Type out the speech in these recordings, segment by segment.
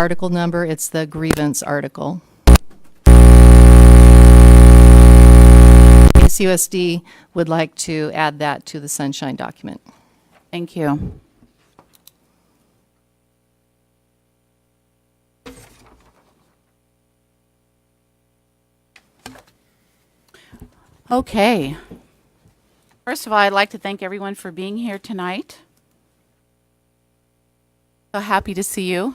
article number, it's the grievance article. ACUSD would like to add that to the Sunshine document. Thank you. Okay. First of all, I'd like to thank everyone for being here tonight. So happy to see you.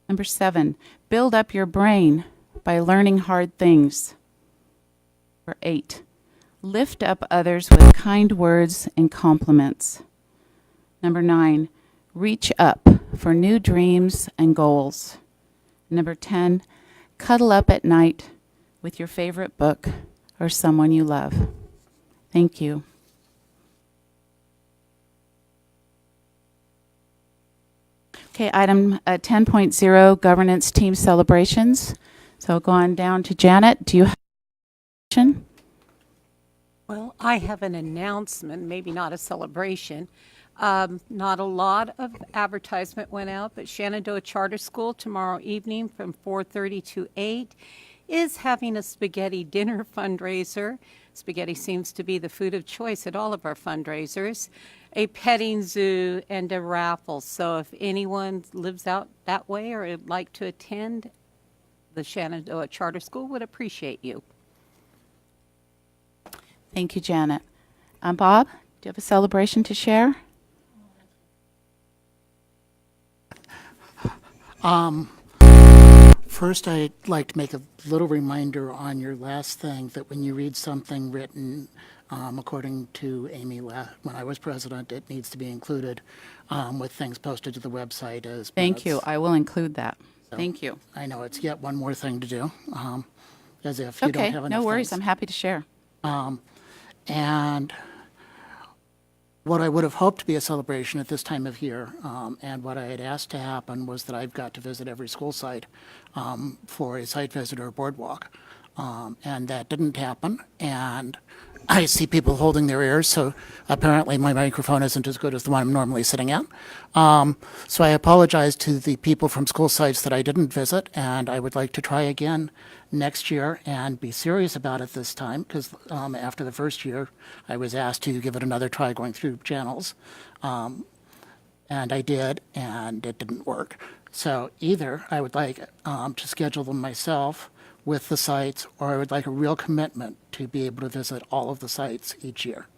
Number 7, build up your brain by learning hard things. Number 8, lift up others with kind words and compliments. Number 9, reach up for new dreams and goals. Number 10, cuddle up at night with your favorite book or someone you love. Thank you. Okay, item 10.0, governance team celebrations. So go on down to Janet. Do you have a question? Well, I have an announcement, maybe not a celebration. Not a lot of advertisement went out, but Shenandoah Charter School tomorrow evening from 4:30 to 8 is having a spaghetti dinner fundraiser. Spaghetti seems to be the food of choice at all of our fundraisers. A petting zoo and a raffle. So if anyone lives out that way or would like to attend, the Shenandoah Charter School would appreciate you. Thank you, Janet. Bob, do you have a celebration to share? First, I'd like to make a little reminder on your last thing that when you read something written, according to Amy, when I was president, it needs to be included with things posted to the website as Thank you. minutes. I will include that. So Thank you. I know it's yet one more thing to do, as if you don't Okay, have enough no worries. things. I'm happy to share. And what I would have hoped to be a celebration at this time of year, and what I had asked to happen, was that I've got to visit every school site for a site visit or boardwalk. And that didn't happen. And I see people holding their ears, so apparently my microphone isn't as good as the one I'm normally sitting at. So I apologize to the people from school sites that I didn't visit, and I would like to try again next year and be serious about it this time, because after the first year, I was asked to give it another try going through channels. And I did, and it didn't work. So either I would like to schedule them myself with the sites, or I would like a real commitment to be able to visit all of the sites each year.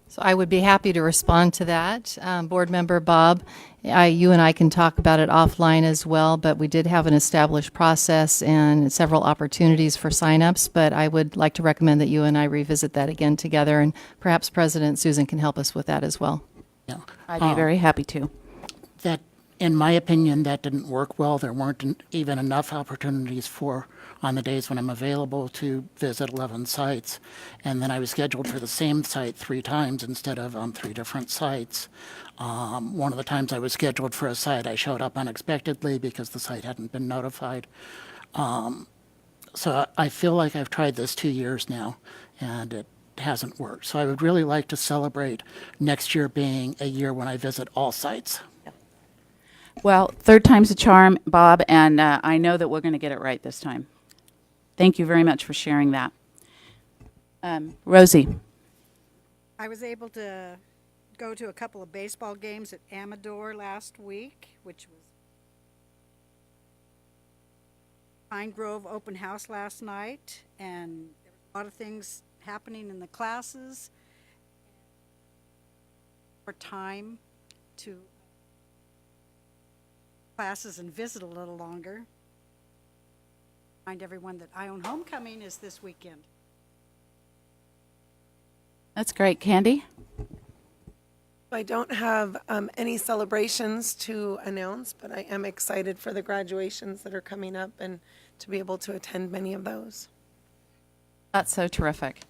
So I would be happy to respond to that. Board Member Bob, you and I can talk about it offline as well, but we did have an established process and several opportunities for signups, but I would like to recommend that you and I revisit that again together, and perhaps President Susan can help us with that as well. Yeah. I'd be very happy to. That, in my opinion, that didn't work well. There weren't even enough opportunities on the days when I'm available to visit 11 sites. And then I was scheduled for the same site 3 times instead of on 3 different sites. One of the times I was scheduled for a site, I showed up unexpectedly because the site hadn't been notified. So I feel like I've tried this 2 years now, and it hasn't worked. So I would really like to celebrate next year being a year when I visit all sites. Well, third time's a charm, Bob, and I know that we're going to get it right this time. Thank you very much for sharing that. Rosie. I was able to go to a couple of baseball games at Amador last week, which was Pine Grove open house last night, and there was a lot of things happening in the classes. For time to classes and visit a little longer. Remind everyone that I Own Homecoming is this weekend. That's great. Candy? I don't have any celebrations to announce, but I am excited for the graduations that are coming up and to be able to attend many of those. That's so terrific.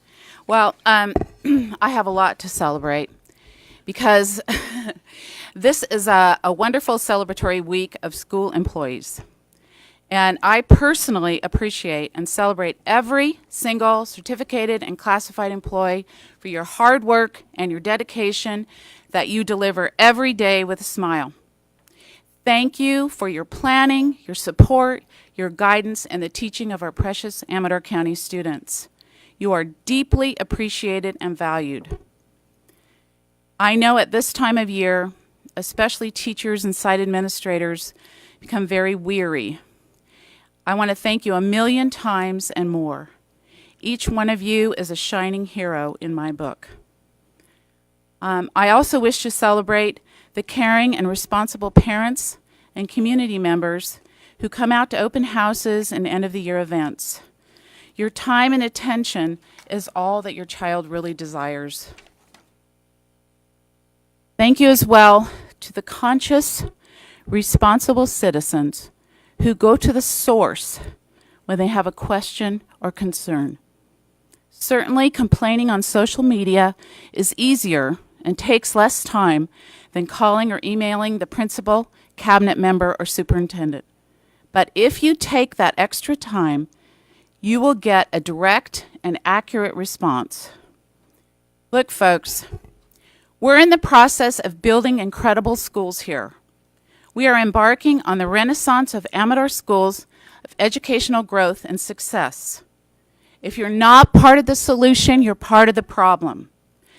Well, I have a lot to celebrate because this is a wonderful celebratory week of school employees. And I personally appreciate and celebrate every single certificated and classified employee for your hard work and your dedication that you deliver every day with a smile. Thank you for your planning, your support, your guidance, and the teaching of our precious Amador County students. You are deeply appreciated and valued. I know at this time of year, especially teachers and site administrators become very weary. I want to thank you a million times and more. Each one of you is a shining hero in my book. I also wish to celebrate the caring and responsible parents and community members who come out to open houses and end-of-the-year events. Your time and attention is all that your child really desires. Thank you as well to the conscious, responsible citizens who go to the source when they have a question or concern. Certainly, complaining on social media is easier and takes less time than calling or emailing the principal, cabinet member, or superintendent. But if you take that extra time, you will get a direct and accurate response. Look, folks, we're in the process of building incredible schools here. We are embarking on the renaissance of Amador schools of educational growth and success. If you're not part of the solution, you're part of the problem.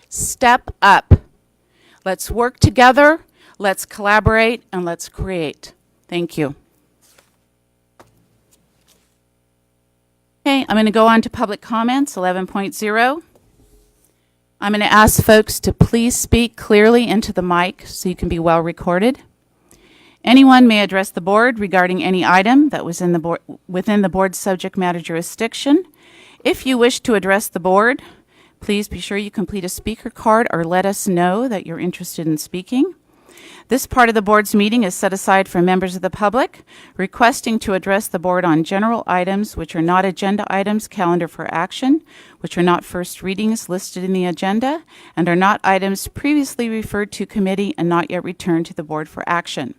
Step up. Let's work together, let's collaborate, and let's create. Thank you. Okay, I'm going to go on to public comments, 11.0. I'm going to ask folks to please speak clearly into the mic so you can be well recorded. Anyone may address the board regarding any item that was within the board's subject matter jurisdiction. If you wish to address the board, please be sure you complete a speaker card or let us know that you're interested in speaking. This part of the board's meeting is set aside for members of the public requesting to address the board on general items which are not agenda items, calendar for action, which are not first readings listed in the agenda, and are not items previously referred to committee and not yet returned to the board for action.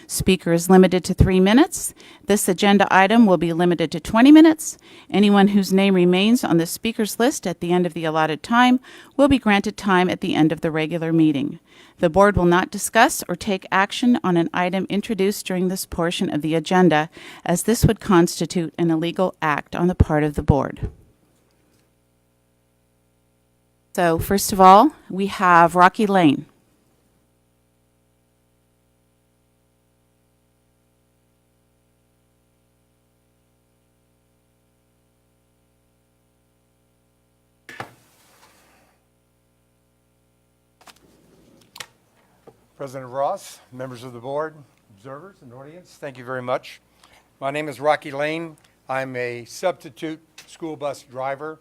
Speaker is limited to 3 minutes. This agenda item will be limited to 20 minutes. Anyone whose name remains on the speaker's list at the end of the allotted time will be granted time at the end of the regular meeting. The board will not discuss or take action on an item introduced during this portion of the agenda, as this would constitute an illegal act on the part of the board. So, first of all, we have Rocky Lane. President Ross, members of the board, observers, and audience, thank you very much. My name is Rocky Lane. I'm a substitute school bus driver,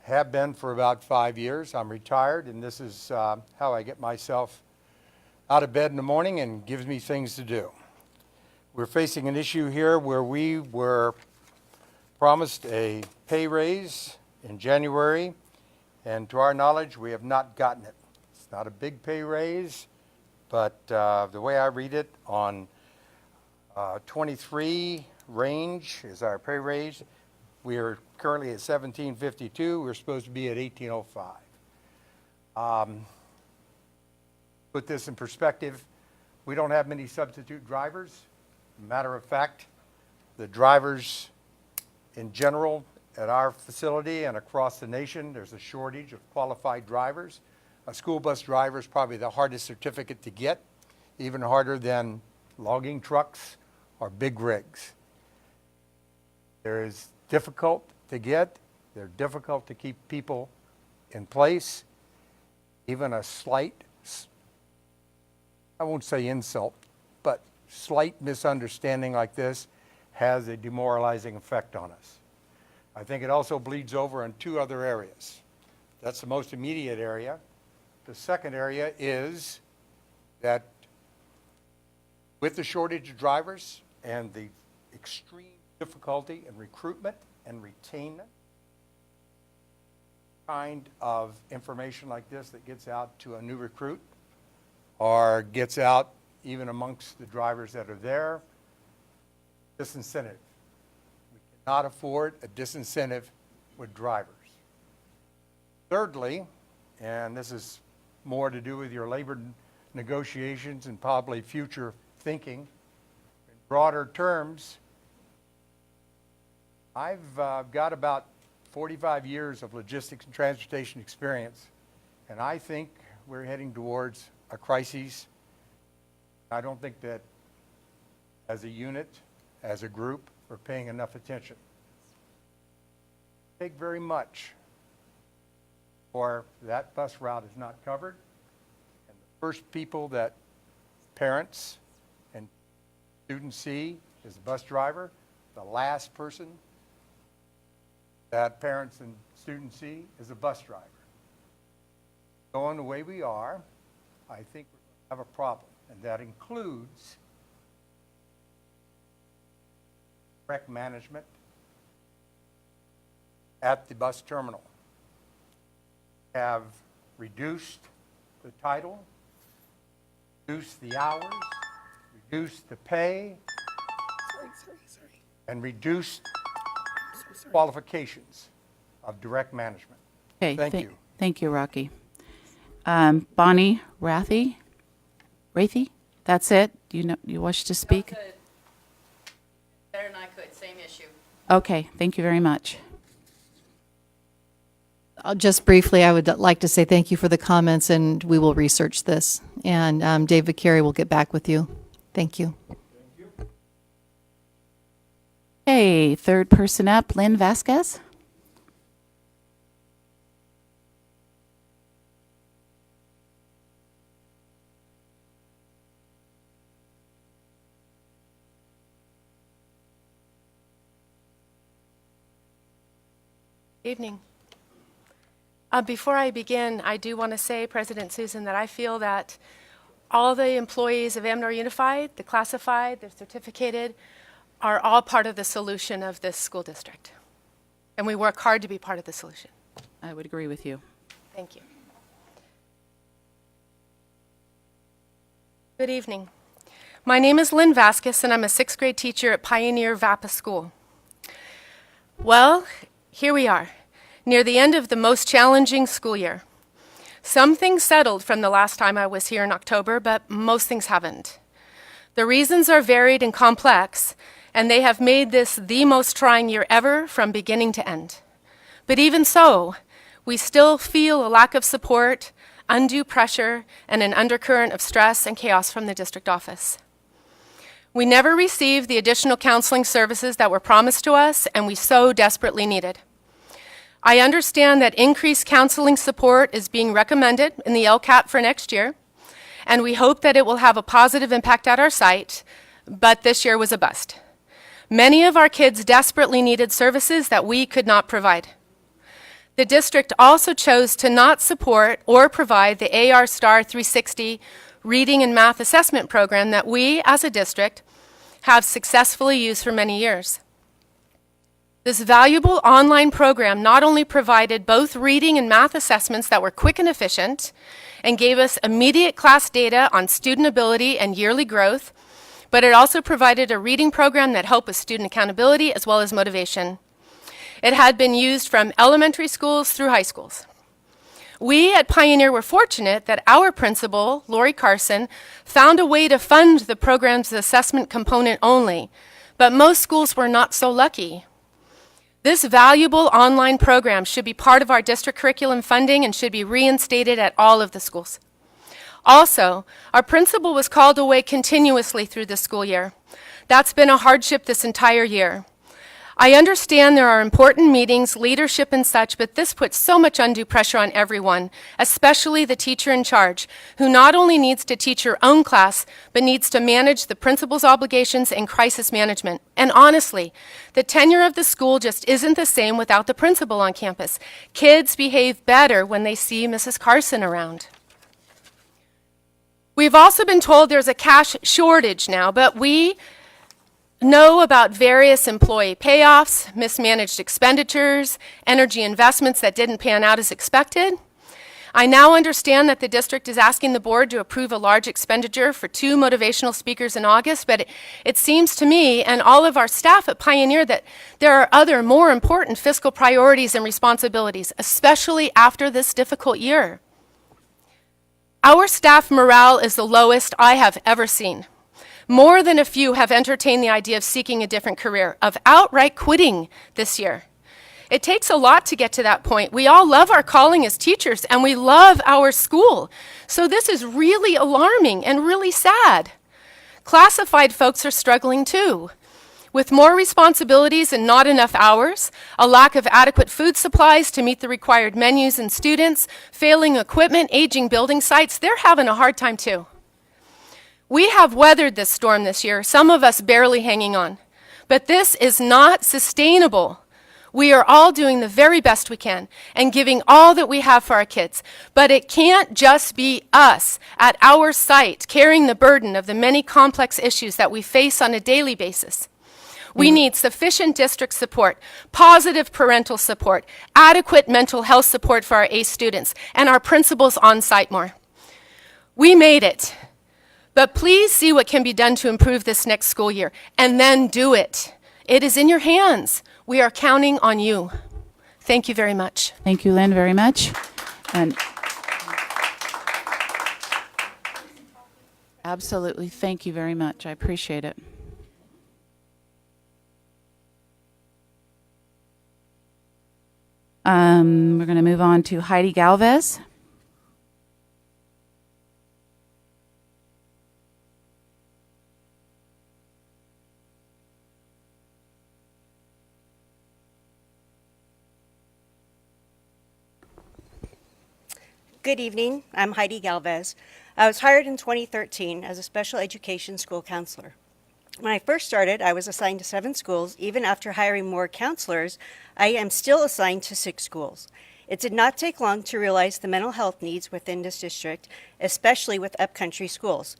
have been for about 5 years. I'm retired, and this is how I get myself out of bed in the morning and gives me things to do. We're facing an issue here where we were promised a pay raise in January, and to our knowledge, we have not gotten it. It's not a big pay raise, but the way I read it, on 23 range is our pay raise. We are currently at 1752. We're supposed to be at 1805. Put this in perspective, we don't have many substitute drivers. Matter of fact, the drivers in general at our facility and across the nation, there's a shortage of qualified drivers. A school bus driver is probably the hardest certificate to get, even harder than logging trucks or big rigs. They're difficult to get. They're difficult to keep people in place. Even a slight, I won't say insult, but slight misunderstanding like this has a demoralizing effect on us. I think it also bleeds over in two other areas. That's the most immediate area. The second area is that with the shortage of drivers and the extreme difficulty in recruitment and retainment, kind of information like this that gets out to a new recruit or gets out even amongst the drivers that are there, disincentive. We cannot afford a disincentive with drivers. Thirdly, and this is more to do with your labor negotiations and probably future thinking, in broader terms, I've got about 45 years of logistics and transportation experience, and I think we're heading towards a crisis. I don't think that as a unit, as a group, we're paying enough attention. Take very much or that bus route is not covered, and the first people that parents and students see is the bus driver. The last person that parents and students see is a bus driver. Going the way we are, I think we're going to have a problem, and that includes direct management at the bus terminal. Have reduced the title, reduced the hours, reduced the pay, and reduced qualifications of direct management. Okay, Thank you. Thank you, Rocky. Bonnie Rathy? That's it? Do you wish to speak? Better than I could, same issue. Okay, thank you very much. Just briefly, I would like to say thank you for the comments, and we will research this. And Dave Vicari will get back with you. Thank you. Okay, third person up, Lynn Vasquez. Evening. Before I begin, I do want to say, President Susan, that I feel that all the employees of Amnor Unified, the classified, the certificated, are all part of the solution of this school district. And we work hard to be part of the solution. I would agree with you. Thank you. Good evening. My name is Lynn Vasquez, and I'm a 6th grade teacher at Pioneer Vapa School. Well, here we are, near the end of the most challenging school year. Some things settled from the last time I was here in October, but most things haven't. The reasons are varied and complex, and they have made this the most trying year ever from beginning to end. But even so, we still feel a lack of support, undue pressure, and an undercurrent of stress and chaos from the district office. We never received the additional counseling services that were promised to us, and we so desperately needed. I understand that increased counseling support is being recommended in the LCAP for next year, and we hope that it will have a positive impact at our site, but this year was a bust. Many of our kids desperately needed services that we could not provide. The district also chose to not support or provide the AR Star 360 reading and math assessment program that we, as a district, have successfully used for many years. This valuable online program not only provided both reading and math assessments that were quick and efficient and gave us immediate class data on student ability and yearly growth, but it also provided a reading program that helped with student accountability as well as motivation. It had been used from elementary schools through high schools. We at Pioneer were fortunate that our principal, Lori Carson, found a way to fund the program's assessment component only, but most schools were not so lucky. This valuable online program should be part of our district curriculum funding and should be reinstated at all of the schools. Also, our principal was called away continuously through the school year. That's been a hardship this entire year. I understand there are important meetings, leadership and such, but this puts so much undue pressure on everyone, especially the teacher in charge, who not only needs to teach her own class, but needs to manage the principal's obligations and crisis management. And honestly, the tenure of the school just isn't the same without the principal on campus. Kids behave better when they see Mrs. Carson around. We've also been told there's a cash shortage now, but we know about various employee payoffs, mismanaged expenditures, energy investments that didn't pan out as expected. I now understand that the district is asking the board to approve a large expenditure for 2 motivational speakers in August, but it seems to me and all of our staff at Pioneer that there are other more important fiscal priorities and responsibilities, especially after this difficult year. Our staff morale is the lowest I have ever seen. More than a few have entertained the idea of seeking a different career, of outright quitting this year. It takes a lot to get to that point. We all love our calling as teachers, and we love our school. So this is really alarming and really sad. Classified folks are struggling too. With more responsibilities and not enough hours, a lack of adequate food supplies to meet the required menus and students, failing equipment, aging building sites, they're having a hard time too. We have weathered this storm this year, some of us barely hanging on. But this is not sustainable. We are all doing the very best we can and giving all that we have for our kids. But it can't just be us at our site carrying the burden of the many complex issues that we face on a daily basis. We need sufficient district support, positive parental support, adequate mental health support for our ACE students, and our principals on site more. We made it. But please see what can be done to improve this next school year, and then do it. It is in your hands. We are counting on you. Thank you very much. Thank you, Lynn, very much. And absolutely, thank you very much. I appreciate it. We're going to move on to Heidi Galvez. Good evening. I'm Heidi Galvez. I was hired in 2013 as a special education school counselor. When I first started, I was assigned to 7 schools. Even after hiring more counselors, I am still assigned to 6 schools. It did not take long to realize the mental health needs within this district, especially with upcountry schools.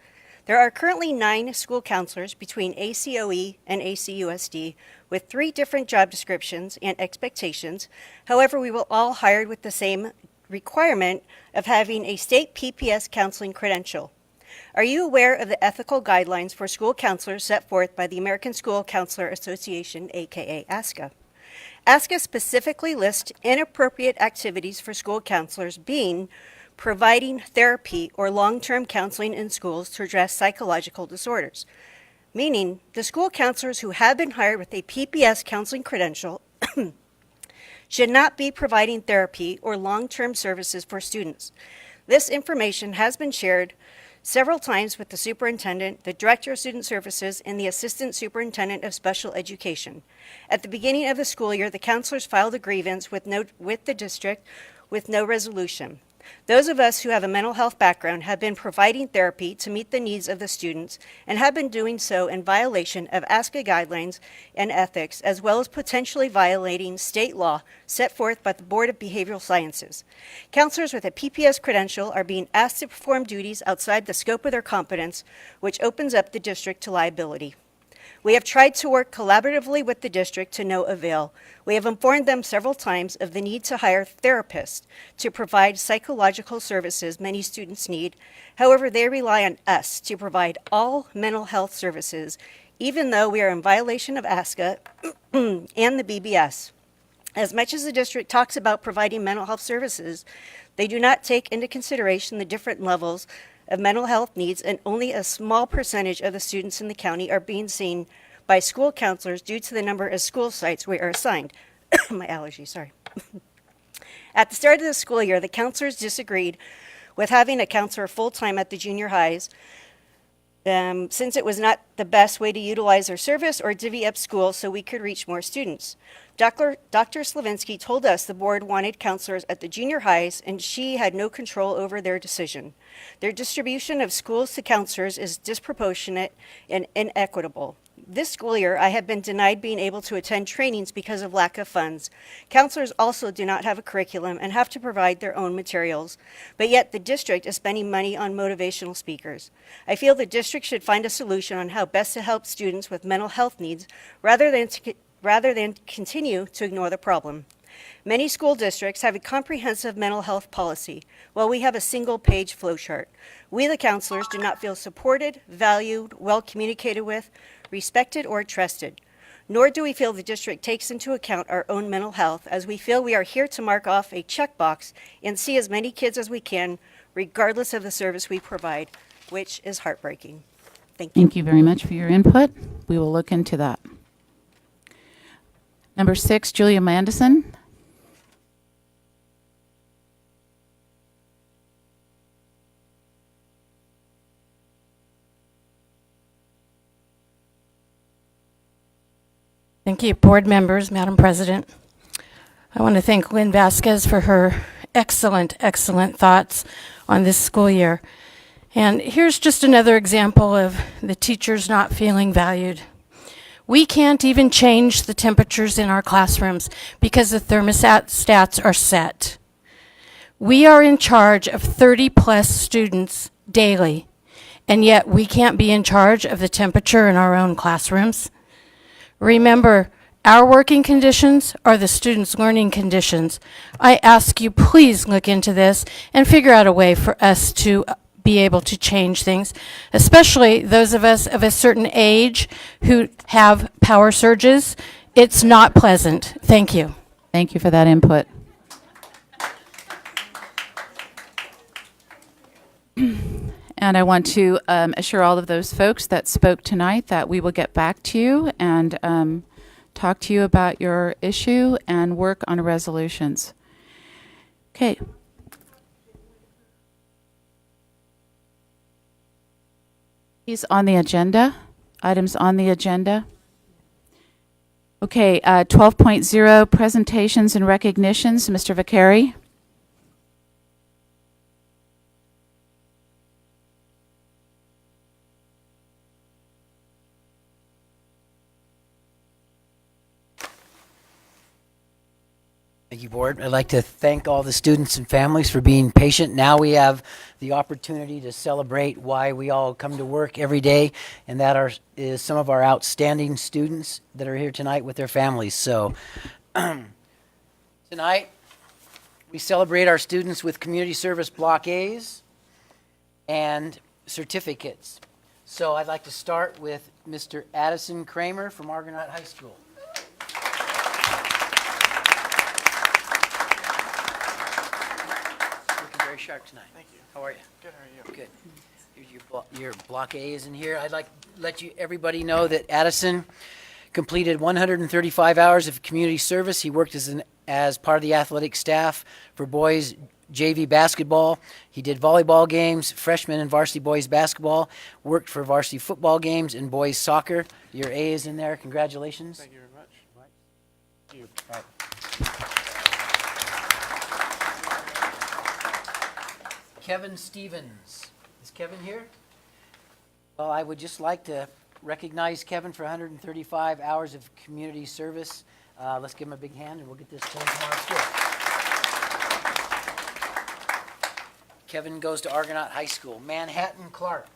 There are currently 9 school counselors between ACOE and ACUSD with 3 different job descriptions and expectations. However, we were all hired with the same requirement of having a state PPS counseling credential. Are you aware of the ethical guidelines for school counselors set forth by the American School Counselor Association, aka ASCA? ASCA specifically lists inappropriate activities for school counselors being providing therapy or long-term counseling in schools to address psychological disorders, meaning the school counselors who have been hired with a PPS counseling credential should not be providing therapy or long-term services for students. This information has been shared several times with the superintendent, the director of student services, and the assistant superintendent of special education. At the beginning of the school year, the counselors filed a grievance with the district with no resolution. Those of us who have a mental health background have been providing therapy to meet the needs of the students and have been doing so in violation of ASCA guidelines and ethics, as well as potentially violating state law set forth by the Board of Behavioral Sciences. Counselors with a PPS credential are being asked to perform duties outside the scope of their competence, which opens up the district to liability. We have tried to work collaboratively with the district to no avail. We have informed them several times of the need to hire therapists to provide psychological services many students need. However, they rely on us to provide all mental health services, even though we are in violation of ASCA and the BBS. As much as the district talks about providing mental health services, they do not take into consideration the different levels of mental health needs, and only a small percentage of the students in the county are being seen by school counselors due to the number of school sites we are assigned. My allergies, sorry. At the start of the school year, the counselors disagreed with having a counselor full-time at the junior highs, since it was not the best way to utilize their service or divvy up school so we could reach more students. Dr. Slavinsky told us the board wanted counselors at the junior highs, and she had no control over their decision. Their distribution of schools to counselors is disproportionate and inequitable. This school year, I have been denied being able to attend trainings because of lack of funds. Counselors also do not have a curriculum and have to provide their own materials, but yet the district is spending money on motivational speakers. I feel the district should find a solution on how best to help students with mental health needs rather than continue to ignore the problem. Many school districts have a comprehensive mental health policy, while we have a single-page flowchart. We, the counselors, do not feel supported, valued, well communicated with, respected, or trusted. Nor do we feel the district takes into account our own mental health, as we feel we are here to mark off a checkbox and see as many kids as we can, regardless of the service we provide, which is heartbreaking. Thank you. Thank you very much for your input. We will look into that. Number 6, Julia Mandison. Thank you, board members, Madam President. I want to thank Lynn Vasquez for her excellent thoughts on this school year. And here's just another example of the teachers not feeling valued. We can't even change the temperatures in our classrooms because the thermostats are set. We are in charge of 30+ students daily, and yet we can't be in charge of the temperature in our own classrooms. Remember, our working conditions are the students' learning conditions. I ask you, please look into this and figure out a way for us to be able to change things, especially those of us of a certain age who have power surges. It's not pleasant. Thank you. Thank you for that input. And I want to assure all of those folks that spoke tonight that we will get back to you and talk to you about your issue and work on resolutions. Okay. He's on the agenda. Items on the agenda. Okay, 12.0, presentations and recognitions. Mr. Vaccari. Thank you, Board. I'd like to thank all the students and families for being patient. Now we have the opportunity to celebrate why we all come to work every day, and that is some of our outstanding students that are here tonight with their families. So tonight we celebrate our students with community service block A's and certificates. So I'd like to start with Mr. Addison Kramer from Argonaut High School. Very sharp tonight. Thank you. How are you? Good. How are you? Good. Here's your block A is in here. I'd like to let everybody know that Addison completed 135 hours of community service. He worked as part of the athletic staff for boys JV basketball. He did volleyball games, freshman and varsity boys basketball, worked for varsity football games and boys soccer. Your A is in there. Congratulations. Thank you very much. Right. Thank you. All right. Kevin Stevens. Is Kevin here? Well, I would just like to recognize Kevin for 135 hours of community service. Let's give him a big hand and we'll get this to him tomorrow at school. Kevin goes to Argonaut High School. Manhattan Clark.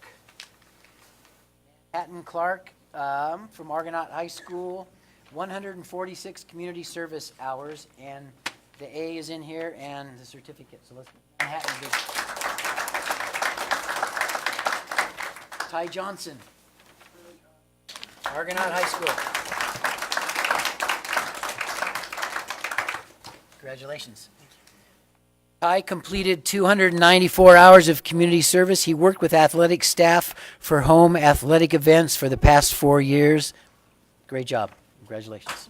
Manhattan Clark from Argonaut High School, 146 community service hours, and the A is in here and the certificate. So let's Manhattan. Big. Ty Johnson, Argonaut High School. Congratulations. Ty completed 294 hours of community service. He worked with athletic staff for home athletic events for the past 4 years. Great job. Congratulations.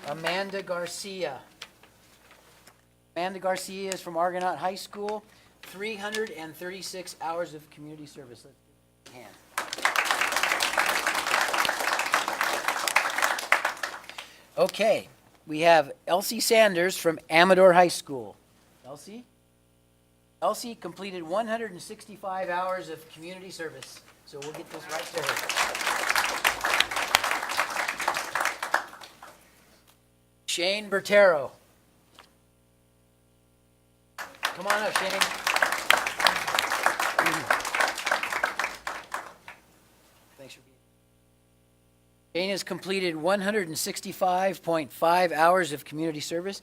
Amanda Garcia. Amanda Garcia is from Argonaut High School. 336 hours of community service. Let's give her a hand. Okay, we have Elsie Sanders from Amador High School. Elsie? Elsie completed 165 hours of community service. So we'll get this right to her. Shane Bertero. Come on up, Shane. Thanks for being here. Shane has completed 165.5 hours of community service.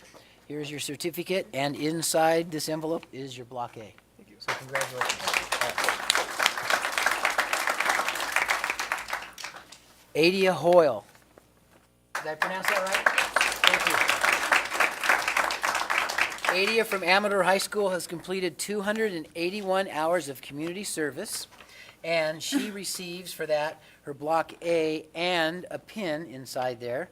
Here's your certificate, and inside this envelope is your Block A. Thank you. So congratulations. Adia Hoyle. Did I pronounce that right? Thank you. Adia from Amador High School has completed 281 hours of community service, and she receives for that her Block A and a pin inside there.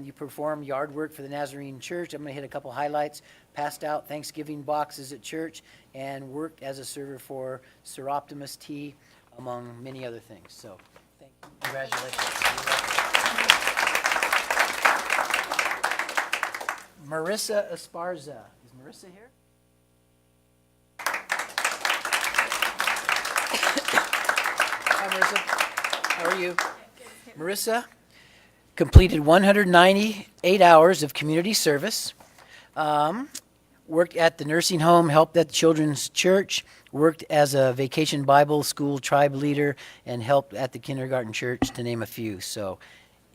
You perform yard work for the Nazarene Church. I'm going to hit a couple highlights. Passed out Thanksgiving boxes at church and worked as a server for Sir Optimus Tea, among many other things. So, thank you. Congratulations. Marissa Esparza. Is Marissa here? Hi, Marissa. How are you? Marissa completed 198 hours of community service, worked at the nursing home, helped at the children's church, worked as a vacation Bible school tribe leader, and helped at the kindergarten church, to name a few. So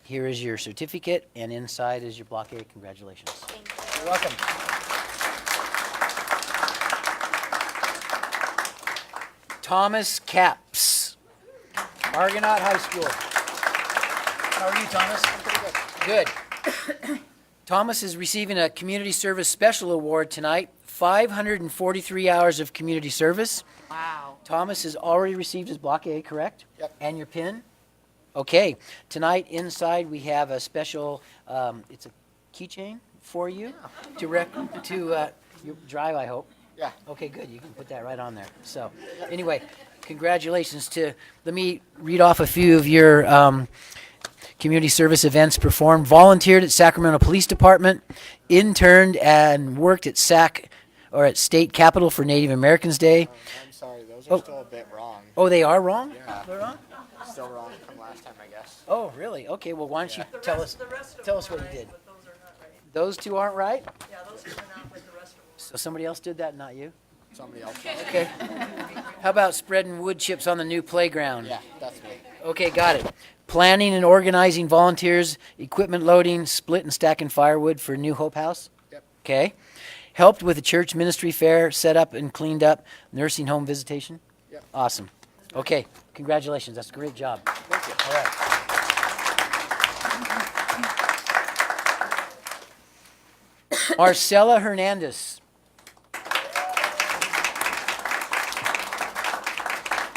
here is your certificate, and inside is your Block A. Congratulations. Thank you. You're welcome. Thomas Capps, Argonaut High School. How are you, Thomas? I'm pretty good. Good. Thomas is receiving a Community Service Special Award tonight. 543 hours of community service. Wow. Thomas has already received his Block A, correct? Yep. And your pin? Okay. Tonight, inside, we have a special, it's a keychain for you to you drive, I hope. Yeah. Okay, good. You can put that right on there. So, anyway, congratulations let me read off a few of your community service events performed. Volunteered at Sacramento Police Department, interned and worked at at State Capitol for Native Americans Day. I'm sorry, those are still a bit wrong. Oh, they are wrong? Yeah. They're wrong? Still wrong from last time, I guess. Oh, really? Okay, well, why don't you tell us what you did. Those two aren't right? Yeah, those two are not with the rest of them. So somebody else did that, not you? Somebody else. Okay. How about spreading wood chips on the new playground? Yeah, that's me. Okay, got it. Planning and organizing volunteers, equipment loading, split and stacking firewood for New Hope House? Yep. Okay. Helped with the church ministry fair, set up and cleaned up, nursing home visitation? Yep. Awesome. Okay, congratulations. That's a great job. Thank you. All right. Marcela Hernandez.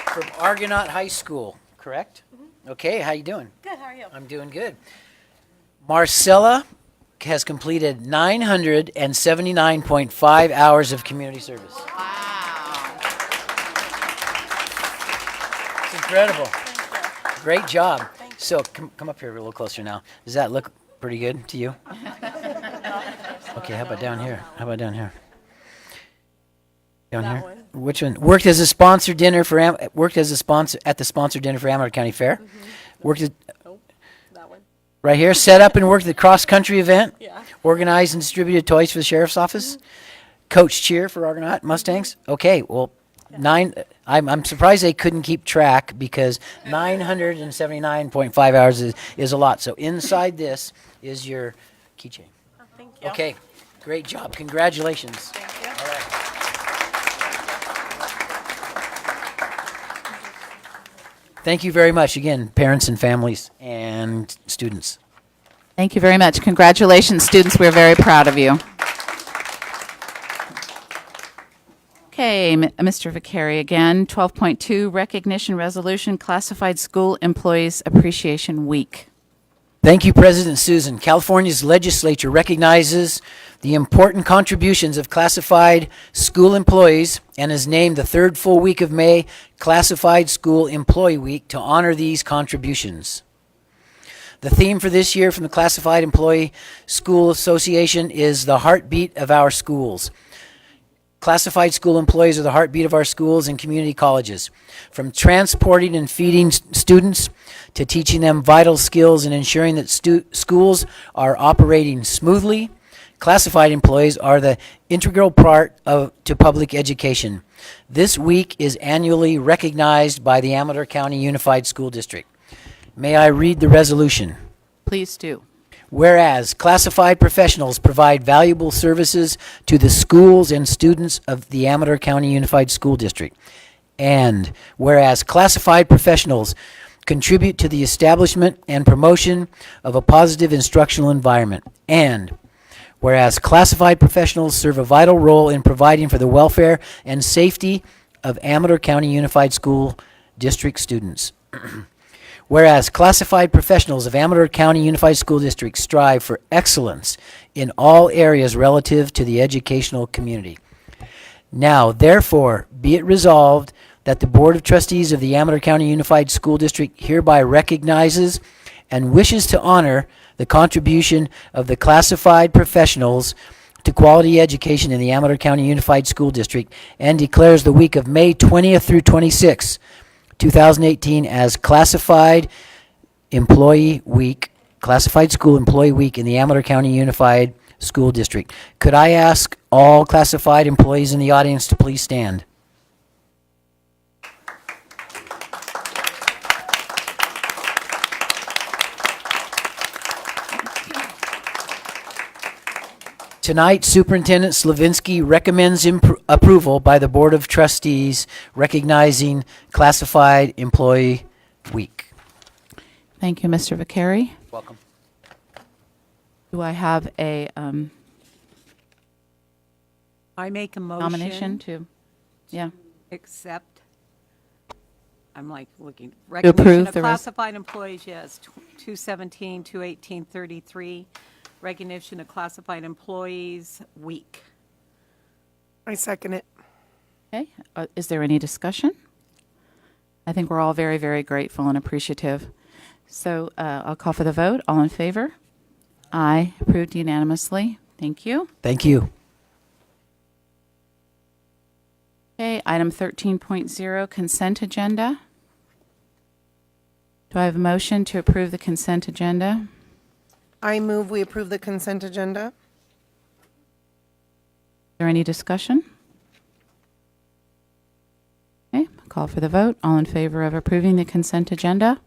From Argonaut High School, correct? Mm-hmm. Okay, how you doing? Good, how are you? I'm doing good. Marcella has completed 979.5 hours of community service. Wow. It's incredible. Great job. So come up here a little closer now. Does that look pretty good to you? Okay, how about down here? How about down here? Down here? Which one? Worked as a sponsor dinner for worked as a sponsor at the sponsor dinner for Amador County Fair. Worked at That one. right here. Set up and worked the cross country event. Organized and distributed toys for the sheriff's office. Coach cheer for Argonaut Mustangs. Okay, well, I'm surprised they couldn't keep track because 979.5 hours is a lot. So inside this is your keychain. Thank you. Okay, great job. Congratulations. Thank you. All right. Thank you very much again, parents and families and students. Thank you very much. Congratulations, students. We're very proud of you. Okay, Mr. Vicari again. 12.2, Recognition Resolution, Classified School Employees Appreciation Week. Thank you, President Susan. California's legislature recognizes the important contributions of classified school employees and has named the third full week of May Classified School Employee Week to honor these contributions. The theme for this year from the Classified Employee School Association is the heartbeat of our schools. Classified school employees are the heartbeat of our schools and community colleges. From transporting and feeding students to teaching them vital skills and ensuring that schools are operating smoothly, classified employees are the integral part to public education. This week is annually recognized by the Amador County Unified School District. May I read the resolution? Please do. Whereas classified professionals provide valuable services to the schools and students of the Amador County Unified School District. And whereas classified professionals contribute to the establishment and promotion of a positive instructional environment. And whereas classified professionals serve a vital role in providing for the welfare and safety of Amador County Unified School District students. Whereas classified professionals of Amador County Unified School District strive for excellence in all areas relative to the educational community. Now, therefore, be it resolved that the Board of Trustees of the Amador County Unified School District hereby recognizes and wishes to honor the contribution of the classified professionals to quality education in the Amador County Unified School District and declares the week of May 20th through 26th, 2018 as Classified Employee Week, Classified School Employee Week in the Amador County Unified School District. Could I ask all classified employees in the audience to please stand? Tonight, Superintendent Slavinsky recommends approval by the Board of Trustees recognizing Classified Employee Week. Thank you, Mr. Vicari. Welcome. Do I have a I make a motion. nomination to? Yeah. Accept. I'm like looking. approve Recognition of the classified employees, yes, 217, 218, 33. Recognition of classified employees week. I second it. Okay. Is there any discussion? I think we're all very, very grateful and appreciative. So I'll call for the vote. All in favor? Aye. Approved unanimously. Thank you. Thank you. Okay, item 13.0, consent agenda. Do I have a motion to approve the consent agenda? I move we approve the consent agenda. Is there any discussion? Okay, call for the vote. All in favor of approving the consent agenda?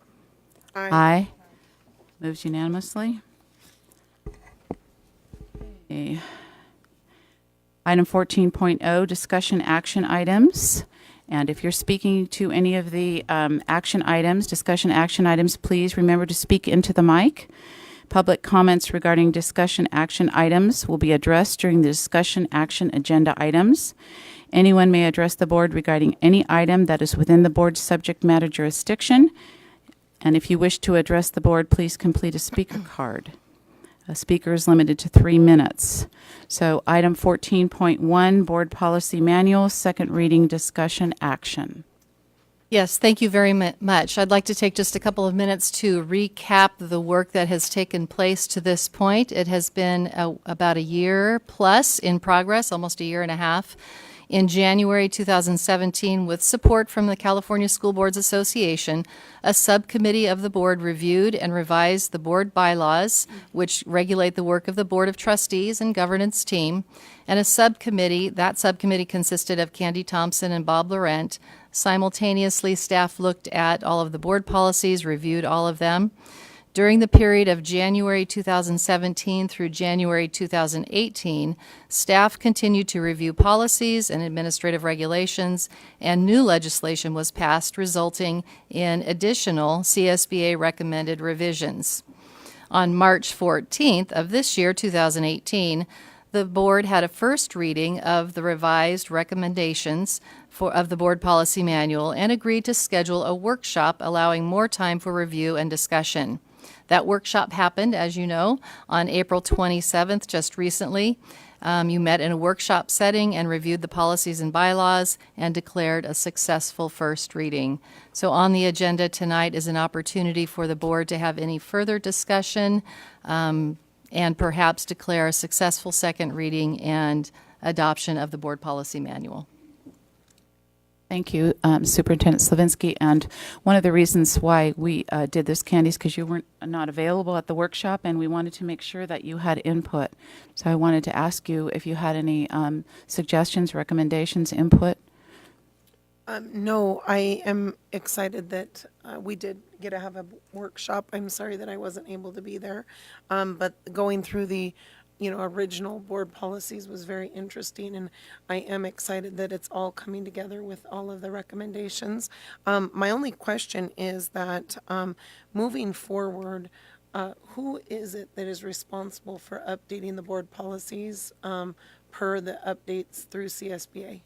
Aye. Moves unanimously. Okay. Item 14.0, discussion action items. And if you're speaking to any of the action items, discussion action items, please remember to speak into the mic. Public comments regarding discussion action items will be addressed during the discussion action agenda items. Anyone may address the board regarding any item that is within the board's subject matter jurisdiction. And if you wish to address the board, please complete a speaker card. A speaker is limited to 3 minutes. So item 14.1, board policy manual, second reading discussion action. Yes, thank you very much. I'd like to take just a couple of minutes to recap the work that has taken place to this point. It has been about a year plus in progress, almost a year and a half. In January 2017, with support from the California School Boards Association, a subcommittee of the board reviewed and revised the board bylaws, which regulate the work of the Board of Trustees and governance team, and that subcommittee consisted of Candy Thompson and Bob Laurent. Simultaneously, staff looked at all of the board policies, reviewed all of them. During the period of January 2017 through January 2018, staff continued to review policies and administrative regulations, and new legislation was passed, resulting in additional CSBA recommended revisions. On March 14th of this year, 2018, the board had a first reading of the revised recommendations of the board policy manual and agreed to schedule a workshop allowing more time for review and discussion. That workshop happened, as you know, on April 27th, just recently. You met in a workshop setting and reviewed the policies and bylaws and declared a successful first reading. So on the agenda tonight is an opportunity for the board to have any further discussion and perhaps declare a successful second reading and adoption of the board policy manual. Thank you, Superintendent Slavinsky. And one of the reasons why we did this, Candy, is because you weren't not available at the workshop, and we wanted to make sure that you had input. So I wanted to ask you if you had any suggestions, recommendations, input. No, I am excited that we did get to have a workshop. I'm sorry that I wasn't able to be there. But going through the original board policies was very interesting, and I am excited that it's all coming together with all of the recommendations. My only question is that moving forward, who is it that is responsible for updating the board policies per the updates through CSBA?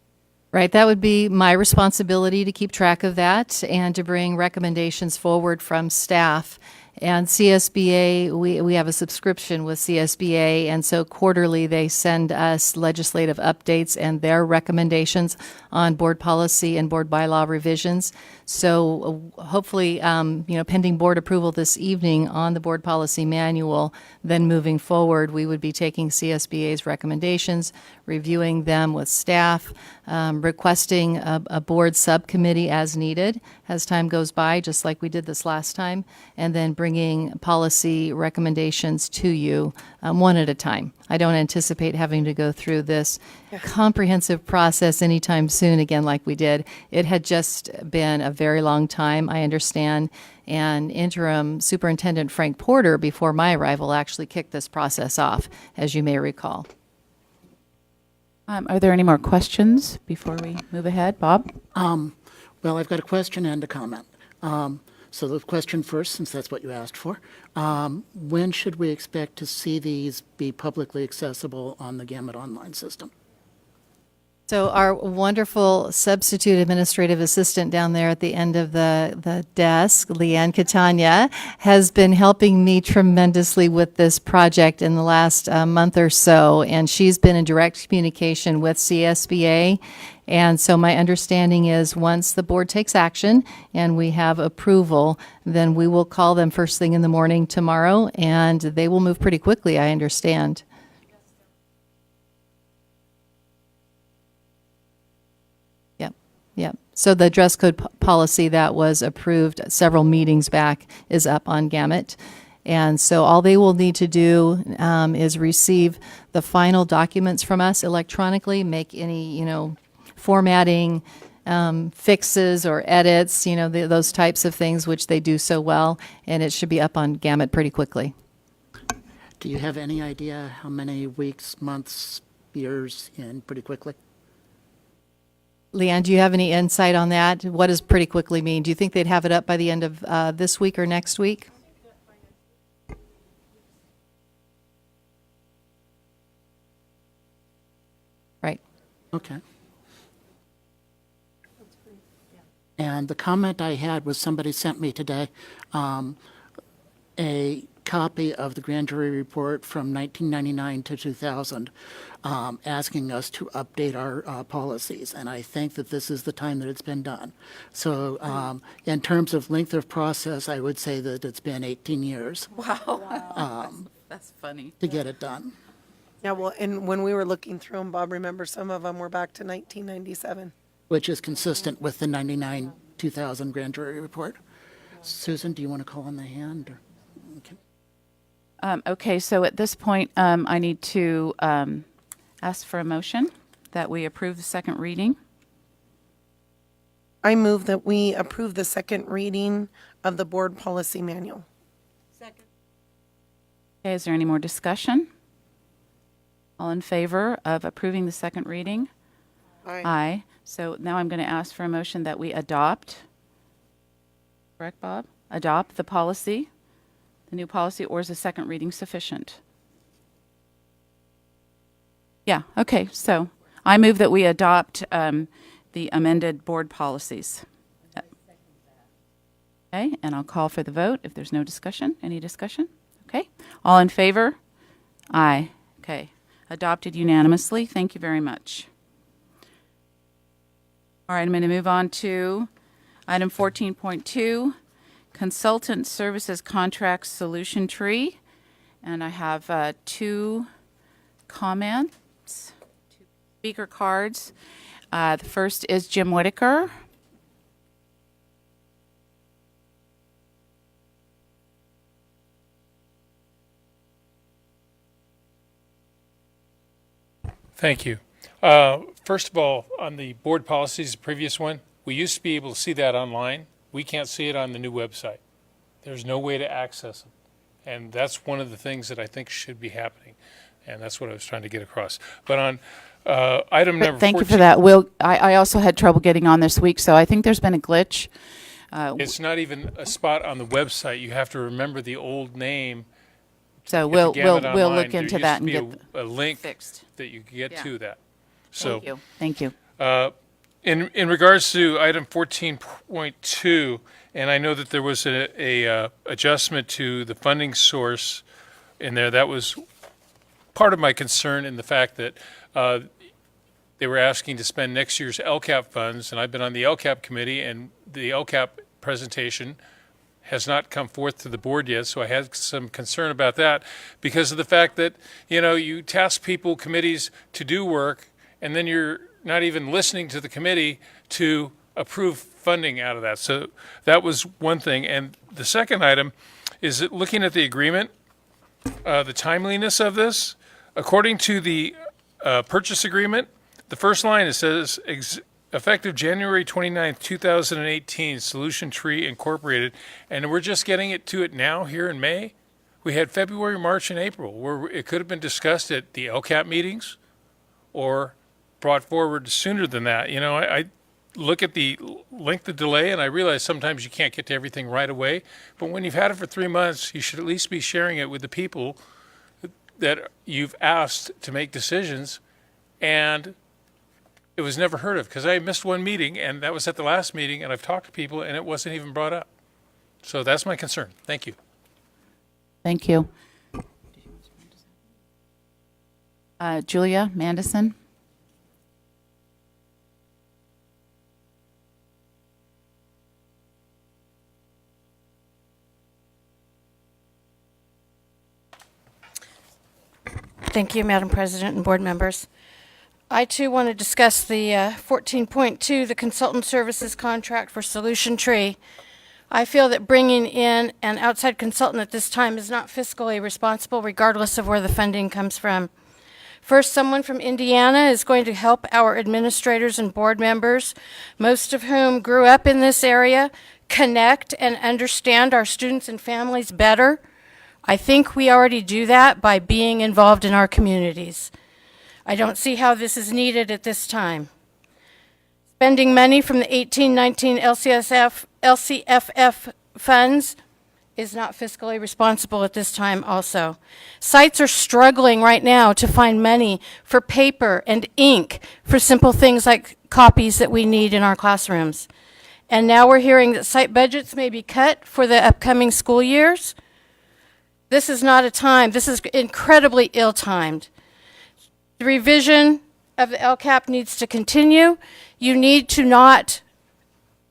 Right, that would be my responsibility to keep track of that and to bring recommendations forward from staff. And CSBA, we have a subscription with CSBA, and so quarterly they send us legislative updates and their recommendations on board policy and board bylaw revisions. So hopefully, pending board approval this evening on the board policy manual, then moving forward, we would be taking CSBA's recommendations, reviewing them with staff, requesting a board subcommittee as needed as time goes by, just like we did this last time, and then bringing policy recommendations to you one at a time. I don't anticipate having to go through this comprehensive process anytime soon again like we did. It had just been a very long time, I understand, and interim Superintendent Frank Porter, before my arrival, actually kicked this process off, as you may recall. Are there any more questions before we move ahead? Bob? Well, I've got a question and a comment. So the question first, since that's what you asked for. When should we expect to see these be publicly accessible on the Gamut online system? So our wonderful substitute administrative assistant down there at the end of the desk, Leanne Catania, has been helping me tremendously with this project in the last month or so, and she's been in direct communication with CSBA. And so my understanding is once the board takes action and we have approval, then we will call them first thing in the morning tomorrow, and they will move pretty quickly, I understand. Yep. So the dress code policy that was approved several meetings back is up on Gamut. And so all they will need to do is receive the final documents from us electronically, make any, formatting fixes or edits, those types of things, which they do so well, and it should be up on Gamut pretty quickly. Do you have any idea how many weeks, months, years in pretty quickly? Leanne, do you have any insight on that? What does pretty quickly mean? Do you think they'd have it up by the end of this week or next week? Right. Okay. And the comment I had was somebody sent me today a copy of the grand jury report from 1999 to 2000, asking us to update our policies, and I think that this is the time that it's been done. So in terms of length of process, I would say that it's been 18 years That's funny. to get it done. Yeah, well, and when we were looking through them, Bob, remember some of them were back to 1997. Which is consistent with the 99-2000 grand jury report. Susan, do you want to call on the hand? Or? Okay. Okay, so at this point, I need to ask for a motion that we approve the second reading. I move that we approve the second reading of the board policy manual. Second. Okay, is there any more discussion? All in favor of approving the second reading? Aye. So now I'm going to ask for a motion that we adopt, correct, Bob? Adopt the policy, the new policy, or is the second reading sufficient? Yeah, okay, so I move that we adopt the amended board policies. Okay, and I'll call for the vote if there's no discussion. Any discussion? Okay, all in favor? Aye. Okay, adopted unanimously. Thank you very much. All right, I'm going to move on to item 14.2, Consultant Services Contract Solution Tree. And I have two comments, two speaker cards. The first is Jim Whitaker. Thank you. First of all, on the board policies, the previous one, we used to be able to see that online. We can't see it on the new website. There's no way to access it. And that's one of the things that I think should be happening. And that's what I was trying to get across. But on item number 14. Thank you for that. I also had trouble getting on this week, so I think there's been a glitch. It's not even a spot on the website. You have to remember the old name. So If you we'll get it online, look into that and there get used to be a link fixed. that you could get Yeah. to that. So Thank you. Thank you. in regards to item 14.2, and I know that there was a adjustment to the funding source in there. That was part of my concern in the fact that they were asking to spend next year's LCAP funds, and I've been on the LCAP committee, and the LCAP presentation has not come forth to the board yet, so I had some concern about that because of the fact that, you task people, committees to do work, and then you're not even listening to the committee to approve funding out of that. So that was one thing. And the second item is that looking at the agreement, the timeliness of this, according to the purchase agreement, the first line, it says, effective January 29th, 2018, Solution Tree Incorporated, and we're just getting it to it now here in May. We had February, March, and April, where it could have been discussed at the LCAP meetings or brought forward sooner than that. I look at the length of delay, and I realize sometimes you can't get to everything right away, but when you've had it for 3 months, you should at least be sharing it with the people that you've asked to make decisions, and it was never heard of because I missed one meeting, and that was at the last meeting, and I've talked to people, and it wasn't even brought up. So that's my concern. Thank you. Thank you. Julia Mandison. Thank you, Madam President and board members. I too want to discuss the 14.2, the consultant services contract for Solution Tree. I feel that bringing in an outside consultant at this time is not fiscally responsible, regardless of where the funding comes from. First, someone from Indiana is going to help our administrators and board members, most of whom grew up in this area, connect and understand our students and families better. I think we already do that by being involved in our communities. I don't see how this is needed at this time. Spending money from the 18-19 LCFF funds is not fiscally responsible at this time also. Sites are struggling right now to find money for paper and ink for simple things like copies that we need in our classrooms. And now we're hearing that site budgets may be cut for the upcoming school years. This is not a time, this is incredibly ill-timed. The revision of the LCAP needs to continue. You need to not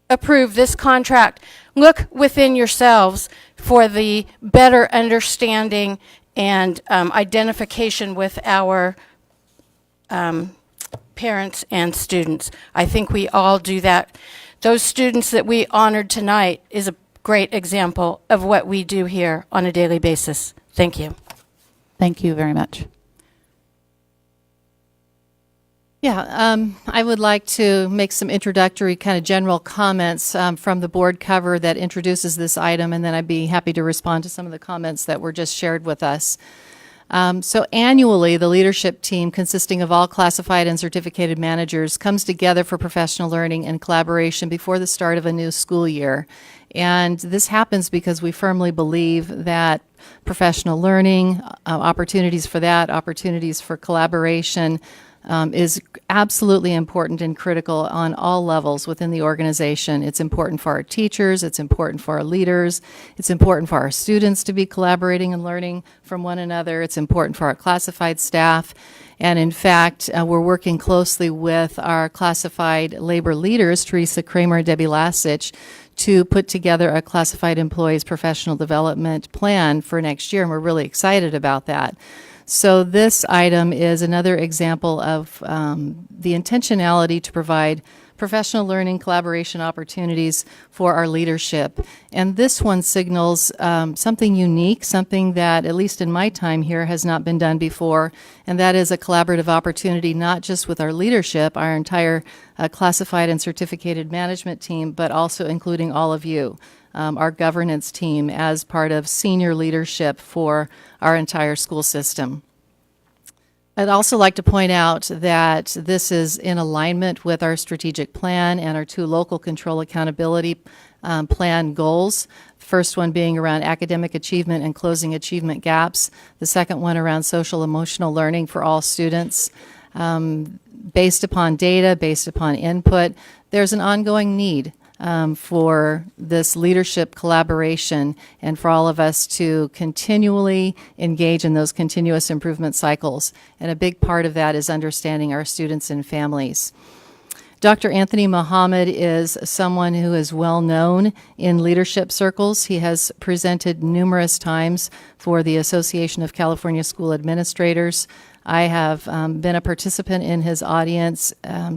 approve this contract. Look within yourselves for the better understanding and identification with our parents and students. I think we all do that. Those students that we honored tonight is a great example of what we do here on a daily basis. Thank you. Thank you very much. Yeah, I would like to make some introductory kind of general comments from the board cover that introduces this item, and then I'd be happy to respond to some of the comments that were just shared with us. So annually, the leadership team, consisting of all classified and certificated managers, comes together for professional learning and collaboration before the start of a new school year. And this happens because we firmly believe that professional learning, opportunities for that, opportunities for collaboration, is absolutely important and critical on all levels within the organization. It's important for our teachers, it's important for our leaders, it's important for our students to be collaborating and learning from one another, it's important for our classified staff, and in fact, we're working closely with our classified labor leaders, Teresa Kramer and Debbie Lasich, to put together a classified employees professional development plan for next year, and we're really excited about that. So this item is another example of the intentionality to provide professional learning collaboration opportunities for our leadership. And this one signals something unique, something that, at least in my time here, has not been done before, and that is a collaborative opportunity not just with our leadership, our entire classified and certificated management team, but also including all of you. Our governance team as part of senior leadership for our entire school system. I'd also like to point out that this is in alignment with our strategic plan and our 2 local control accountability plan goals. The first one being around academic achievement and closing achievement gaps. The second one around social emotional learning for all students. Based upon data, based upon input, there's an ongoing need for this leadership collaboration and for all of us to continually engage in those continuous improvement cycles. And a big part of that is understanding our students and families. Dr. Anthony Muhammad is someone who is well known in leadership circles. He has presented numerous times for the Association of California School Administrators. I have been a participant in his audience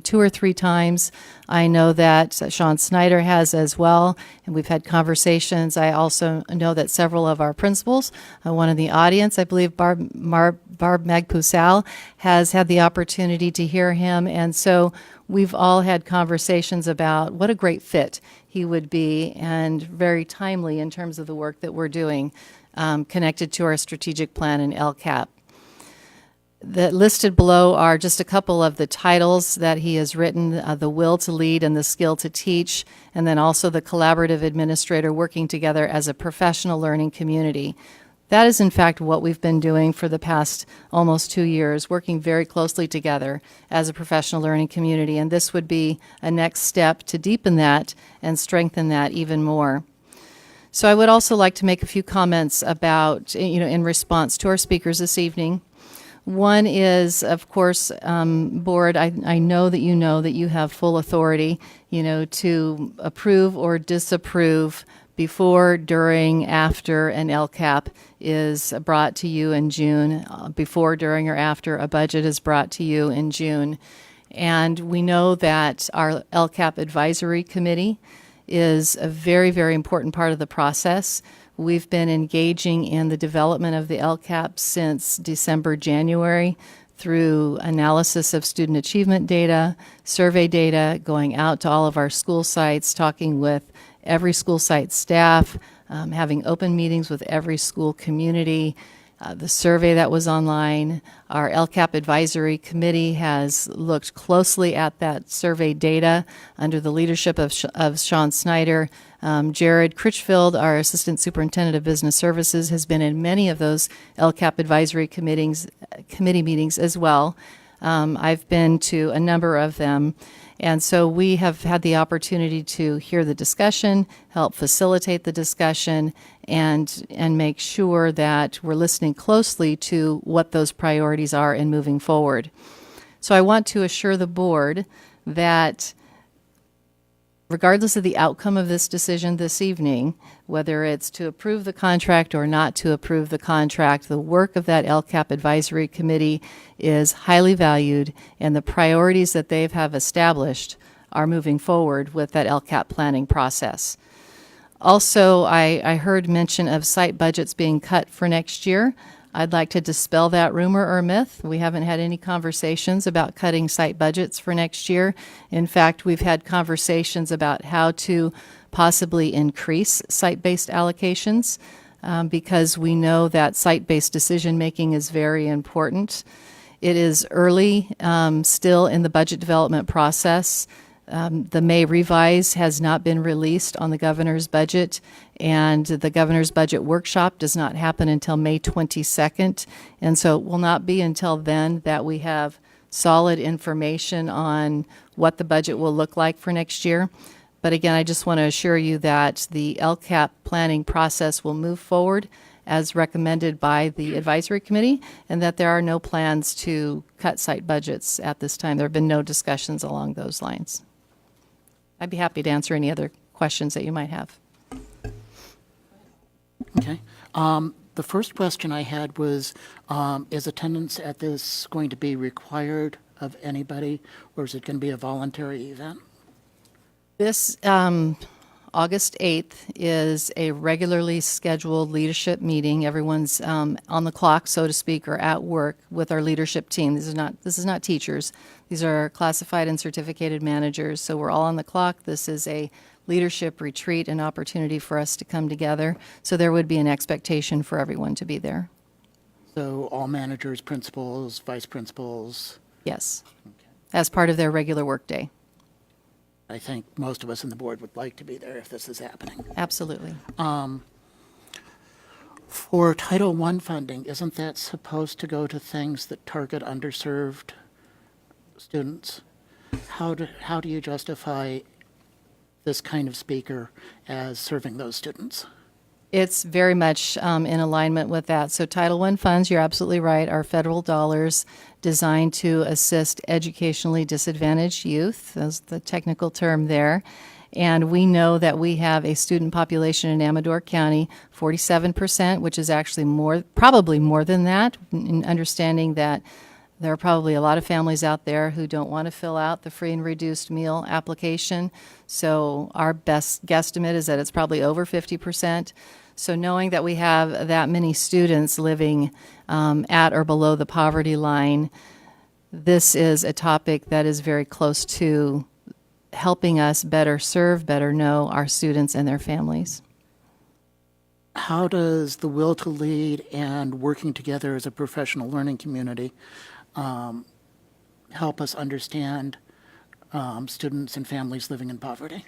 2 or 3 times. I know that Sean Snyder has as well, and we've had conversations. I also know that several of our principals, one in the audience, I believe Barb Magpusal, has had the opportunity to hear him, and so we've all had conversations about what a great fit he would be, and very timely in terms of the work that we're doing connected to our strategic plan and LCAP. The listed below are just a couple of the titles that he has written, The Will to Lead and the Skill to Teach, and then also the Collaborative Administrator working together as a professional learning community. That is, in fact, what we've been doing for the past almost 2 years, working very closely together as a professional learning community, and this would be a next step to deepen that and strengthen that even more. So I would also like to make a few comments about, in response to our speakers this evening. One is, of course, board, I know that you have full authority, to approve or disapprove before, during, after an LCAP is brought to you in June, before, during, or after a budget is brought to you in June. And we know that our LCAP advisory committee is a very, very important part of the process. We've been engaging in the development of the LCAP since December, January, through analysis of student achievement data, survey data, going out to all of our school sites, talking with every school site staff, having open meetings with every school community, the survey that was online. Our LCAP advisory committee has looked closely at that survey data under the leadership of Sean Snyder. Jared Critchfield, our Assistant Superintendent of Business Services, has been in many of those LCAP advisory committee meetings as well. I've been to a number of them. And so we have had the opportunity to hear the discussion, help facilitate the discussion, and make sure that we're listening closely to what those priorities are in moving forward. So I want to assure the board that regardless of the outcome of this decision this evening, whether it's to approve the contract or not to approve the contract, the work of that LCAP advisory committee is highly valued, and the priorities that they have established are moving forward with that LCAP planning process. Also, I heard mention of site budgets being cut for next year. I'd like to dispel that rumor or myth. We haven't had any conversations about cutting site budgets for next year. In fact, we've had conversations about how to possibly increase site-based allocations because we know that site-based decision-making is very important. It is early still in the budget development process. The May revise has not been released on the governor's budget, and the governor's budget workshop does not happen until May 22nd. And so it will not be until then that we have solid information on what the budget will look like for next year. But again, I just want to assure you that the LCAP planning process will move forward as recommended by the advisory committee, and that there are no plans to cut site budgets at this time. There have been no discussions along those lines. I'd be happy to answer any other questions that you might have. Okay. The first question I had was, is attendance at this going to be required of anybody, or is it going to be a voluntary event? This August 8th is a regularly scheduled leadership meeting. Everyone's on the clock, so to speak, or at work with our leadership team. This is not teachers. These are classified and certificated managers, so we're all on the clock. This is a leadership retreat, an opportunity for us to come together. So there would be an expectation for everyone to be there. So all managers, principals, vice principals? Yes, as part of their regular workday. I think most of us in the board would like to be there if this is happening. Absolutely. For Title I funding, isn't that supposed to go to things that target underserved students? How do you justify this kind of speaker as serving those students? It's very much in alignment with that. So Title I funds, you're absolutely right, are federal dollars designed to assist educationally disadvantaged youth. That's the technical term there. And we know that we have a student population in Amador County, 47%, which is actually probably more than that, in understanding that there are probably a lot of families out there who don't want to fill out the free and reduced meal application. So our best guesstimate is that it's probably over 50%. So knowing that we have that many students living at or below the poverty line, this is a topic that is very close to helping us better serve, better know our students and their families. How does the will to lead and working together as a professional learning community help us understand students and families living in poverty?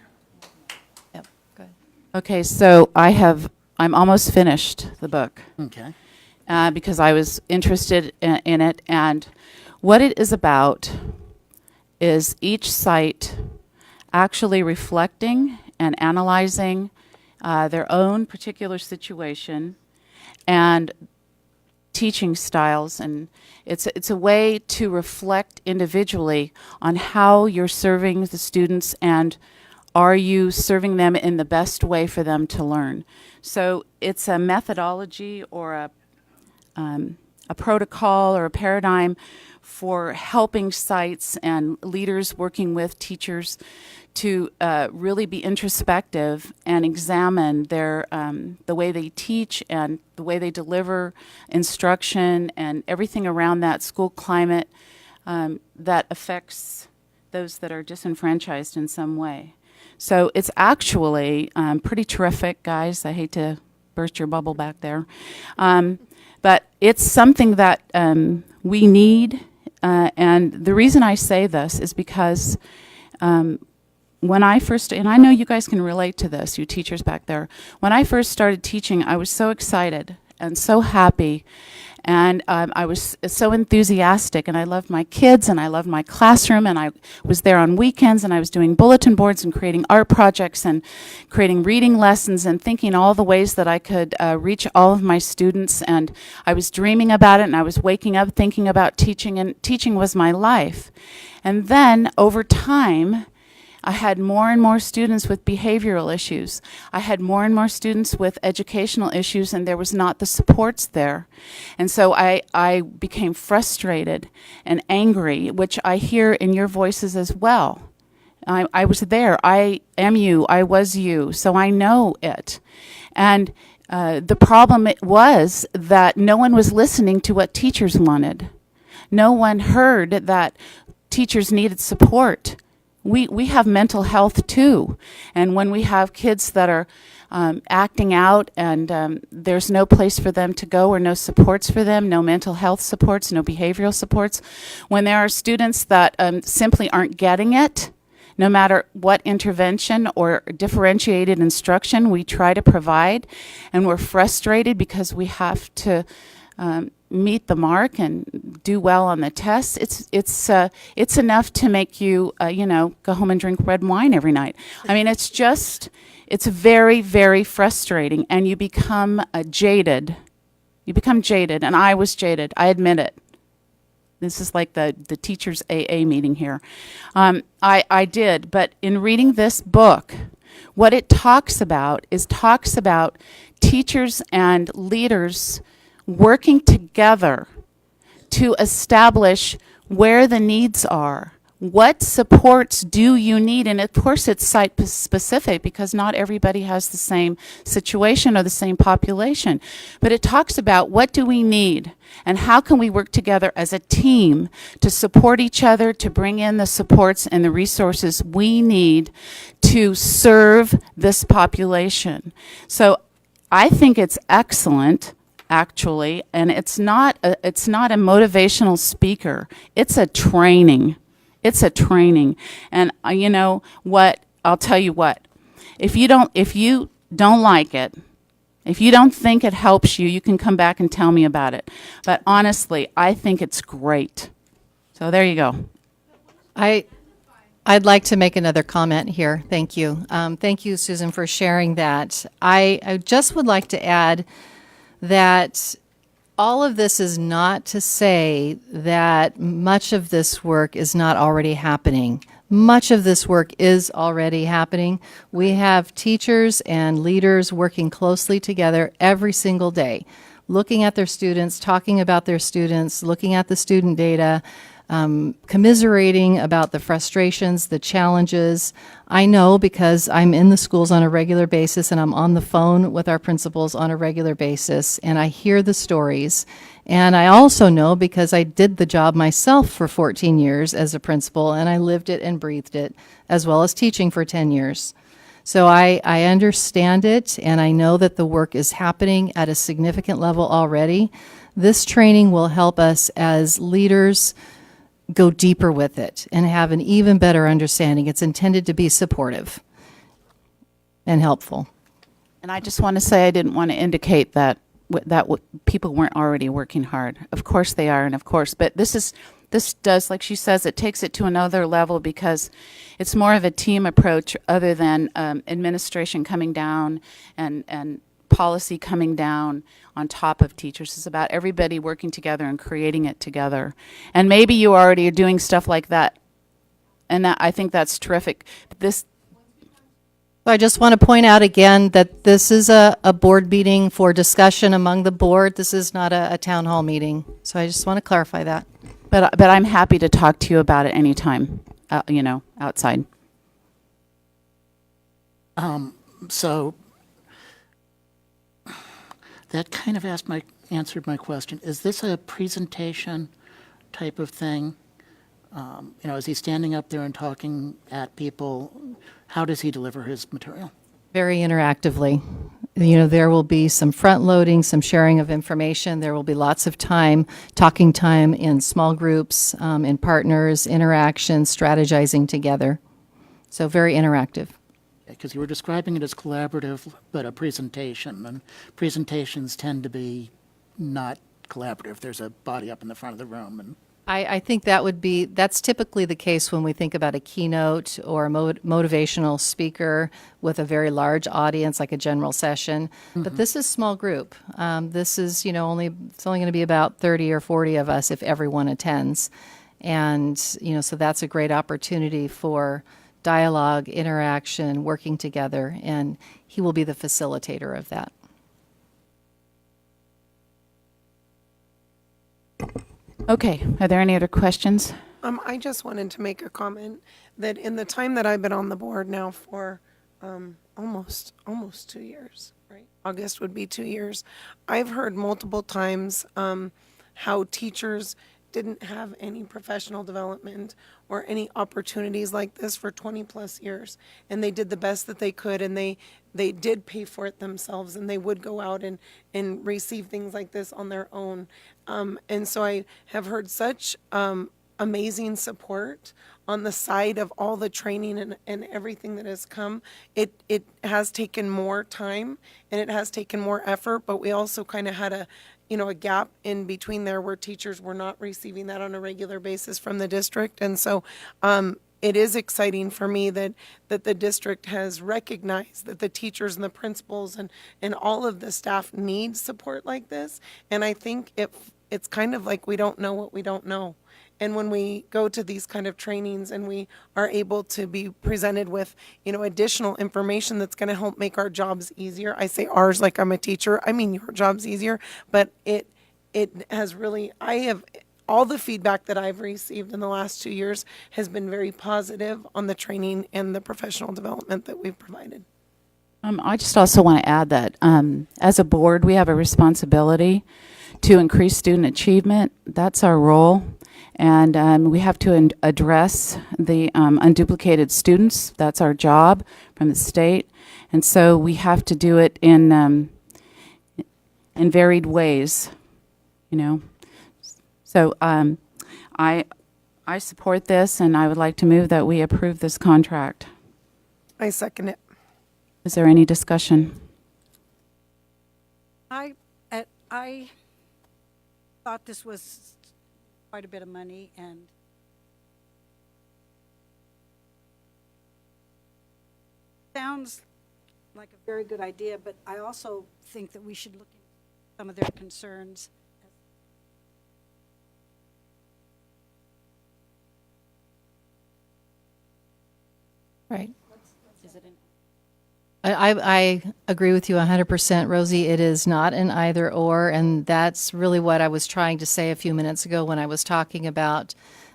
Yep, good. Okay, so I'm almost finished the book. Okay. Because I was interested in it, and what it is about is each site actually reflecting and analyzing their own particular situation and teaching styles, and it's a way to reflect individually on how you're serving the students and are you serving them in the best way for them to learn. So it's a methodology or a protocol or a paradigm for helping sites and leaders working with teachers to really be introspective and examine their the way they teach and the way they deliver instruction and everything around that school climate that affects those that are disenfranchised in some way. So it's actually pretty terrific, guys. I hate to burst your bubble back there. But it's something that we need. And the reason I say this is because when I first, and I know you guys can relate to this, you teachers back there, when I first started teaching, I was so excited and so happy And I was so enthusiastic, and I loved my kids, and I loved my classroom, and I was there on weekends, and I was doing bulletin boards and creating art projects and creating reading lessons and thinking all the ways that I could reach all of my students. And I was dreaming about it, and I was waking up thinking about teaching, and teaching was my life. And then over time, I had more and more students with behavioral issues. I had more and more students with educational issues, and there was not the supports there. And so I became frustrated and angry, which I hear in your voices as well. I was there. I am you. I was you. So I know it. And the problem was that no one was listening to what teachers wanted. No one heard that teachers needed support. We have mental health too, and when we have kids that are acting out and there's no place for them to go or no supports for them, no mental health supports, no behavioral supports, when there are students that simply aren't getting it, no matter what intervention or differentiated instruction we try to provide, and we're frustrated because we have to meet the mark and do well on the tests, it's enough to make you go home and drink red wine every night. I mean, it's very, very frustrating, and you become jaded. You become jaded, and I was jaded. I admit it. This is like the teachers' AA meeting here. I did, but in reading this book, what it talks about teachers and leaders working together to establish where the needs are. What supports do you need? And of course it's site specific because not everybody has the same situation or the same population. But it talks about what do we need and how can we work together as a team to support each other, to bring in the supports and the resources we need to serve this population. So I think it's excellent, actually, and it's not a motivational speaker. It's a training. It's a training. And you know what? I'll tell you what. If you don't like it, if you don't think it helps you, you can come back and tell me about it. But honestly, I think it's great. So there you go. I'd like to make another comment here. Thank you. Thank you, Susan, for sharing that. I just would like to add that all of this is not to say that much of this work is not already happening. Much of this work is already happening. We have teachers and leaders working closely together every single day, looking at their students, talking about their students, looking at the student data, commiserating about the frustrations, the challenges. I know because I'm in the schools on a regular basis and I'm on the phone with our principals on a regular basis and I hear the stories. And I also know because I did the job myself for 14 years as a principal and I lived it and breathed it as well as teaching for 10 years. So I understand it and I know that the work is happening at a significant level already. This training will help us as leaders go deeper with it and have an even better understanding. It's intended to be supportive and helpful. And I just want to say I didn't want to indicate that people weren't already working hard. Of course they are, and of course, but this does, like she says, it takes it to another level because it's more of a team approach other than administration coming down and policy coming down on top of teachers. It's about everybody working together and creating it together. And maybe you already are doing stuff like that, and that, I think that's terrific. I just want to point out again that this is a board meeting for discussion among the board. This is not a town hall meeting. So I just want to clarify that. But I'm happy to talk to you about it anytime, outside. So that kind of answered my question. Is this a presentation type of thing? Is he standing up there and talking at people? How does he deliver his material? Very interactively. There will be some front loading, some sharing of information. There will be lots of talking time in small groups, in partners, interaction, strategizing together. So very interactive. Because you were describing it as collaborative, but a presentation, and presentations tend to be not collaborative. There's a body up in the front of the room, and I think that's typically the case when we think about a keynote or a motivational speaker with a very large audience, like a general session. But this is small group. This is, it's only going to be about 30 or 40 of us if everyone attends. And, so that's a great opportunity for dialogue, interaction, working together, and he will be the facilitator of that. Okay, are there any other questions? I just wanted to make a comment that in the time that I've been on the board now for almost 2 years, right? August would be 2 years. I've heard multiple times how teachers didn't have any professional development or any opportunities like this for 20 plus years, and they did the best that they could, and they did pay for it themselves, and they would go out and receive things like this on their own. And so I have heard such amazing support on the side of all the training and everything that has come. It has taken more time and it has taken more effort, but we also kind of had a gap in between there where teachers were not receiving that on a regular basis from the district. And so it is exciting for me that the district has recognized that the teachers and the principals and all of the staff need support like this. And I think it's kind of like we don't know what we don't know. And when we go to these kind of trainings and we are able to be presented with, additional information that's going to help make our jobs easier. I say ours like I'm a teacher. I mean your job's easier, but it has really, all the feedback that I've received in the last 2 years has been very positive on the training and the professional development that we've provided. I just also want to add that as a board, we have a responsibility to increase student achievement. That's our role. And we have to address the unduplicated students. That's our job from the state. And so we have to do it in varied ways, So I support this, and I would like to move that we approve this contract. I second it. Is there any discussion? I thought this was quite a bit of money, and sounds like a very good idea, but I also think that we should look into some of their concerns. Right. I agree with you 100%, Rosie. It is not an either or, and that's really what I was trying to say a few minutes ago when I was talking about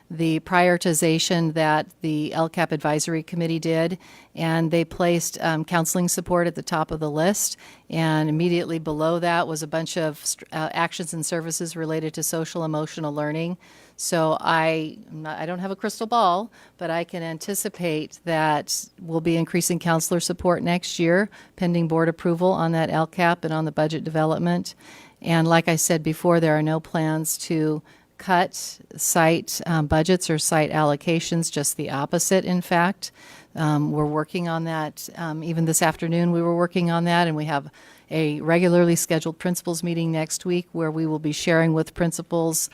the prioritization that the LCAP Advisory Committee did, and they placed counseling support at the top of the list, and immediately below that was a bunch of actions and services related to social emotional learning. So I don't have a crystal ball, but I can anticipate that we'll be increasing counselor support next year, pending board approval on that LCAP and on the budget development. And like I said before, there are no plans to cut site budgets or site allocations, just the opposite, in fact. We're working on that. Even this afternoon, we were working on that, and we have a regularly scheduled principals meeting next week where we will be sharing with principals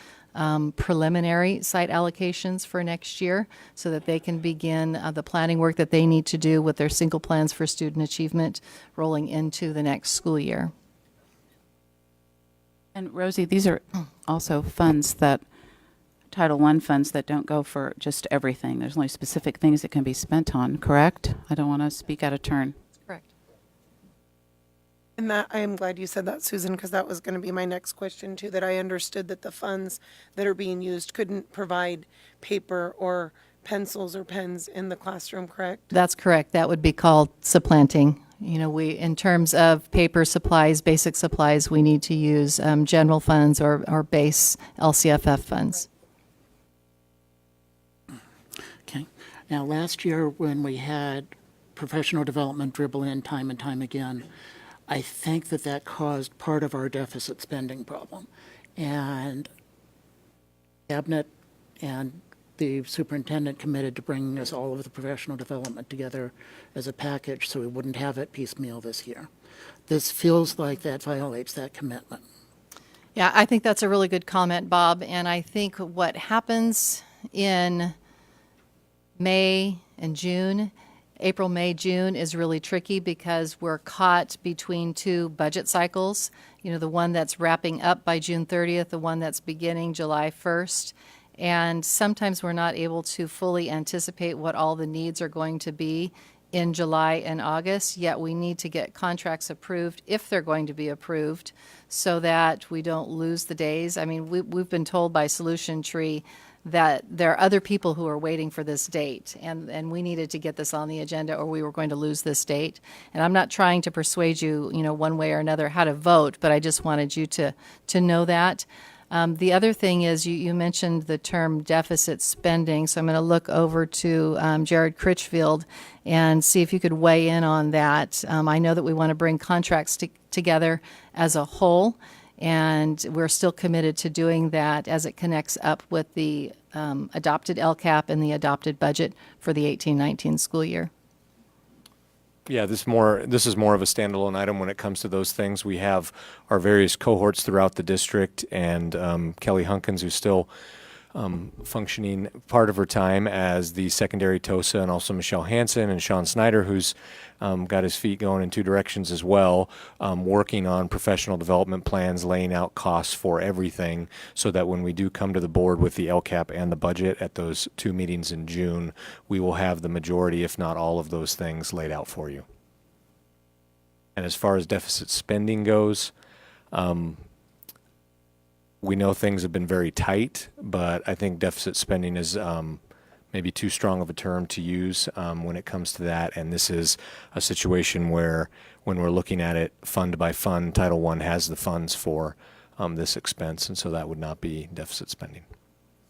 preliminary site allocations for next year so that they can begin the planning work that they need to do with their single plans for student achievement rolling into the next school year. And Rosie, these are also funds that, Title I funds that don't go for just everything. There's only specific things that can be spent on, correct? I don't want to speak out of turn. Correct. And that, I am glad you said that, Susan, because that was going to be my next question too, that I understood that the funds that are being used couldn't provide paper or pencils or pens in the classroom, correct? That's correct. That would be called supplanting. In terms of paper supplies, basic supplies, we need to use general funds or base LCFF funds. okay. Now, last year when we had professional development dribble in time and time again, I think that caused part of our deficit spending problem. And Cabinet and the superintendent committed to bringing us all of the professional development together as a package so we wouldn't have it piecemeal this year. This feels like that violates that commitment. Yeah, I think that's a really good comment, Bob. And I think what happens in May and June, April, May, June is really tricky because we're caught between two budget cycles. You know, the one that's wrapping up by June 30th, the one that's beginning July 1st. And sometimes we're not able to fully anticipate what all the needs are going to be in July and August, yet we need to get contracts approved if they're going to be approved so that we don't lose the days. I mean, we've been told by Solution Tree that there are other people who are waiting for this date, and we needed to get this on the agenda or we were going to lose this date. And I'm not trying to persuade you, you know, one way or another how to vote, but I just wanted you to know that. The other thing is you mentioned the term deficit spending, so I'm going to look over to Jared Critchfield and see if you could weigh in on that. I know that we want to bring contracts together as a whole, and we're still committed to doing that as it connects up with the adopted LCAP and the adopted budget for the 18-19 school year. Yeah, this is more of a standalone item when it comes to those things. We have our various cohorts throughout the district, and Kelly Hunkins, who's still functioning part of her time as the secondary TOSA, and also Michelle Hansen and Sean Snyder, who's got his feet going in two directions as well, working on professional development plans, laying out costs for everything, so that when we do come to the board with the LCAP and the budget at those two meetings in June, we will have the majority, if not all of those things laid out for you. And as far as deficit spending goes, we know things have been very tight, but I think deficit spending is maybe too strong of a term to use when it comes to that. And this is a situation where, when we're looking at it fund by fund, Title I has the funds for this expense, and so that would not be deficit spending.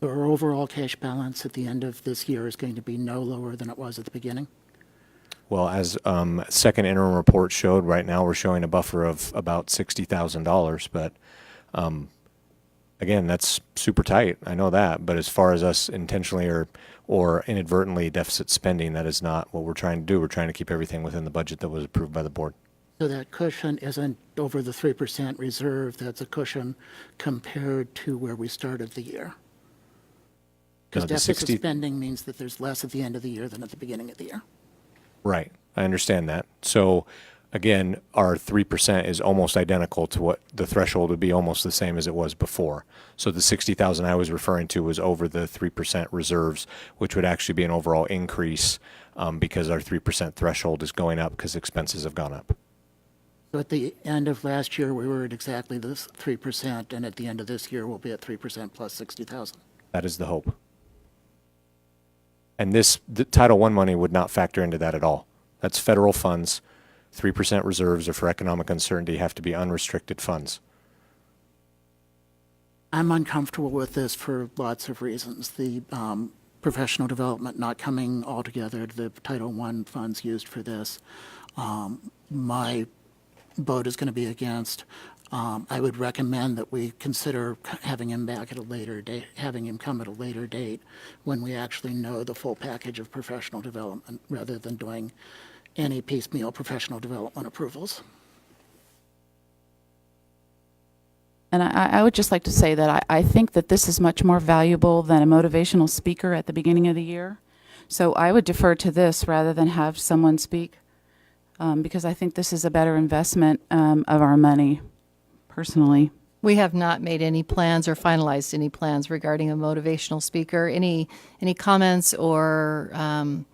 So our overall cash balance at the end of this year is going to be no lower than it was at the beginning? Well, as second interim report showed, right now we're showing a buffer of about $60,000, but again, that's super tight. I know that, but as far as us intentionally or inadvertently deficit spending, that is not what we're trying to do. We're trying to keep everything within the budget that was approved by the board. So that cushion isn't over the 3% reserve, that's a cushion compared to where we started the year? Because No, the deficit 60 spending means that there's less at the end of the year than at the beginning of the year. Right. I understand that. So again, our 3% is almost identical to what the threshold would be, almost the same as it was before. So the 60,000 I was referring to was over the 3% reserves, which would actually be an overall increase because our 3% threshold is going up because expenses have gone up. So at the end of last year, we were at exactly this 3%, and at the end of this year, we'll be at 3% plus 60,000. That is the hope. And the Title I money would not factor into that at all. That's federal funds. 3% reserves or for economic uncertainty have to be unrestricted funds. I'm uncomfortable with this for lots of reasons. The professional development not coming all together, the Title I funds used for this. My vote is going to be against. I would recommend that we consider having him back at a later date, having him come at a later date when we actually know the full package of professional development, rather than doing any piecemeal professional development approvals. And I would just like to say that I think that this is much more valuable than a motivational speaker at the beginning of the year. So I would defer to this rather than have someone speak, because I think this is a better investment of our money, personally. We have not made any plans or finalized any plans regarding a motivational speaker. Any comments or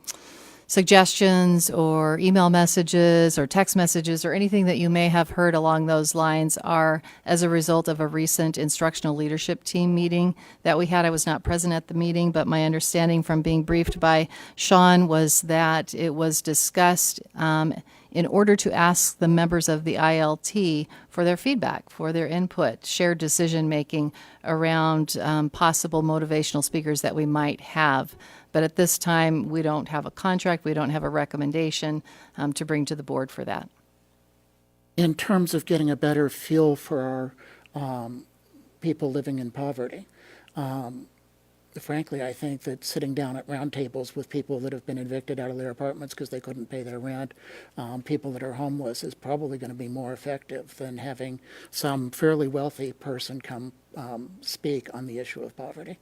suggestions or email messages or text messages or anything that you may have heard along those lines are as a result of a recent instructional leadership team meeting that we had. I was not present at the meeting, but my understanding from being briefed by Sean was that it was discussed in order to ask the members of the ILT for their feedback, for their input, shared decision-making around possible motivational speakers that we might have. But at this time, we don't have a contract, we don't have a recommendation to bring to the board for that. In terms of getting a better feel for our people living in poverty, frankly, I think that sitting down at round tables with people that have been evicted out of their apartments because they couldn't pay their rent, people that are homeless, is probably going to be more effective than having some fairly wealthy person come speak on the issue of poverty.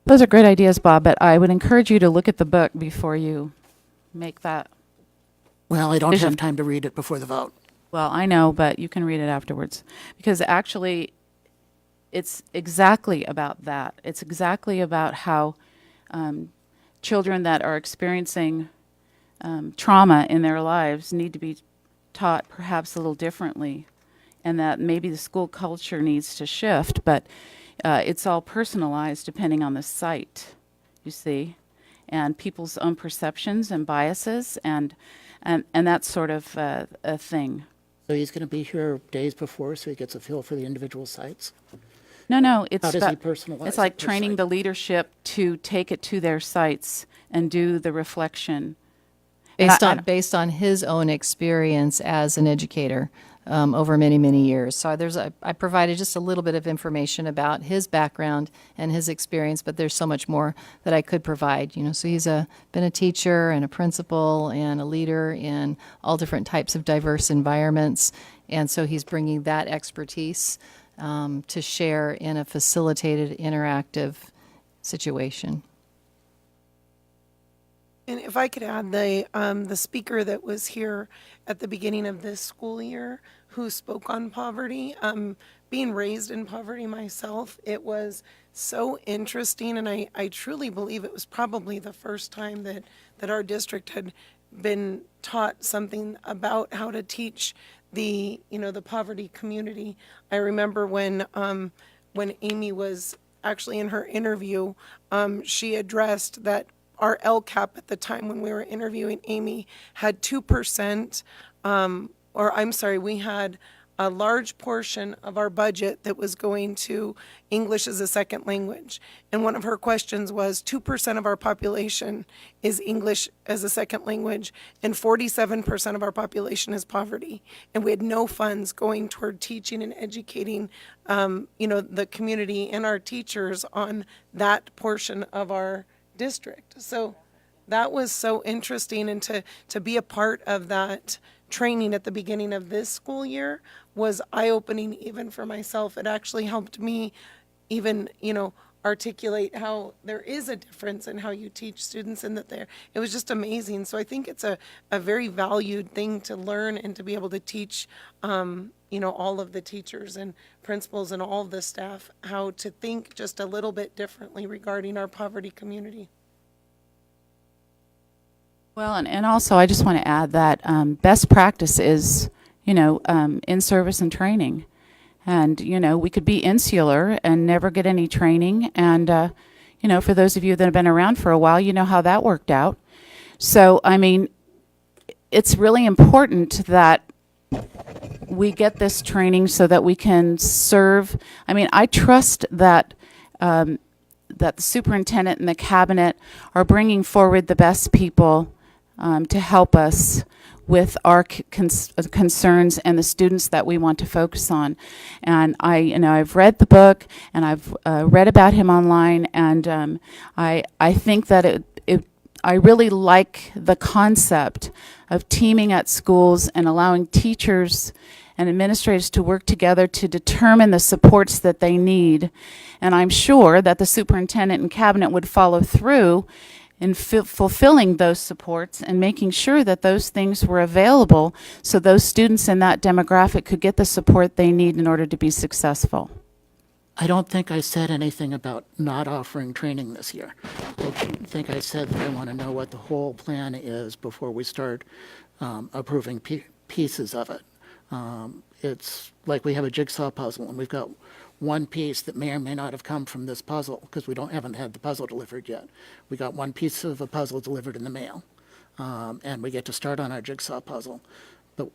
Those are great ideas, Bob, but I would encourage you to look at the book before you make that. Well, I don't Vision. have time to read it before the vote. Well, I know, but you can read it afterwards. Because actually, it's exactly about that. It's exactly about how children that are experiencing trauma in their lives need to be taught perhaps a little differently, and that maybe the school culture needs to shift, but it's all personalized depending on the site, you see, and people's own perceptions and biases and that sort of a thing. So he's going to be here days before so he gets a feel for the individual sites? No, it's How does he about- personalize it's like it per training site? the leadership to take it to their sites and do the reflection. And Based on his own experience as an educator over many, many years. So I provided just a little bit of information about his background and his experience, but there's so much more that I could provide. So he's been a teacher and a principal and a leader in all different types of diverse environments, and so he's bringing that expertise to share in a facilitated, interactive situation. And if I could add, the speaker that was here at the beginning of this school year who spoke on poverty, being raised in poverty myself, it was so interesting, and I truly believe it was probably the first time that our district had been taught something about how to teach the poverty community. I remember when Amy was actually in her interview, she addressed that our LCAP at the time when we were interviewing Amy had 2%, we had a large portion of our budget that was going to English as a second language. And one of her questions was 2% of our population is English as a second language, and 47% of our population is poverty. And we had no funds going toward teaching and educating, the community and our teachers on that portion of our district. So that was so interesting, and to be a part of that training at the beginning of this school year was eye-opening even for myself. It actually helped me even, articulate how there is a difference in how you teach students, and that it was just amazing. So I think it's a very valued thing to learn and to be able to teach, all of the teachers and principals and all of the staff how to think just a little bit differently regarding our poverty community. Well, and also I just want to add that best practice is, in-service and training. And, we could be insular and never get any training. And, for those of you that have been around for a while, you know how that worked out. So, it's really important that we get this training so that we can serve. I trust that that the superintendent and the cabinet are bringing forward the best people to help us with our concerns and the students that we want to focus on. And I've read the book, and I've read about him online, and I think that I really like the concept of teaming at schools and allowing teachers and administrators to work together to determine the supports that they need. And I'm sure that the superintendent and cabinet would follow through in fulfilling those supports and making sure that those things were available so those students in that demographic could get the support they need in order to be successful. I don't think I said anything about not offering training this year. I think I said that I want to know what the whole plan is before we start approving pieces of it. It's like we have a jigsaw puzzle, and we've got one piece that may or may not have come from this puzzle because we haven't had the puzzle delivered yet. We got one piece of a puzzle delivered in the mail, and we get to start on our jigsaw puzzle. But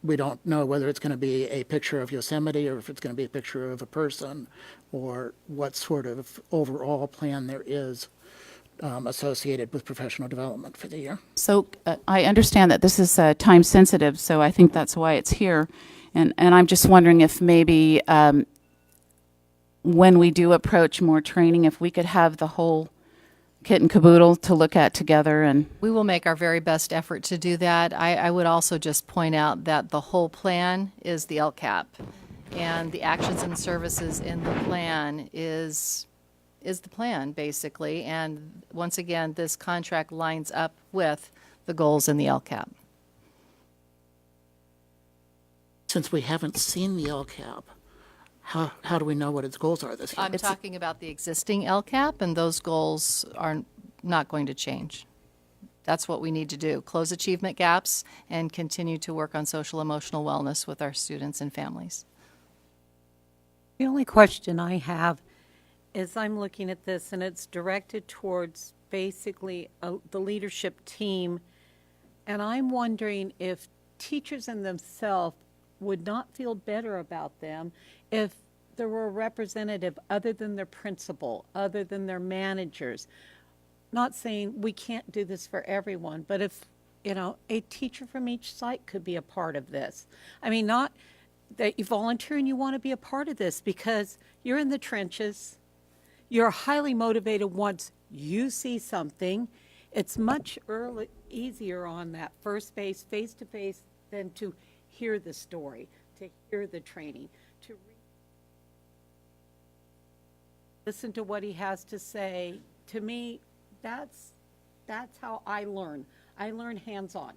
we don't know whether it's going to be a picture of Yosemite or if it's going to be a picture of a person, or what sort of overall plan there is associated with professional development for the year. So I understand that this is time sensitive, so I think that's why it's here. And I'm just wondering if maybe when we do approach more training, if we could have the whole kit and caboodle to look at together. And We will make our very best effort to do that. I would also just point out that the whole plan is the LCAP, and the actions and services in the plan is the plan, basically. And once again, this contract lines up with the goals in the LCAP. Since we haven't seen the LCAP, how do we know what its goals are this year? I'm talking about the existing LCAP, and those goals are not going to change. That's what we need to do, close achievement gaps and continue to work on social emotional wellness with our students and families. The only question I have is I'm looking at this and it's directed towards basically the leadership team. And I'm wondering if teachers in themselves would not feel better about them if there were a representative other than their principal, other than their managers. Not saying we can't do this for everyone, but if, a teacher from each site could be a part of this. I mean, not that you volunteer and you want to be a part of this because you're in the trenches. You're highly motivated once you see something. It's much easier on that first base, face-to-face, than to hear the story, to hear the training, to listen to what he has to say. To me, that's how I learn. I learn hands-on.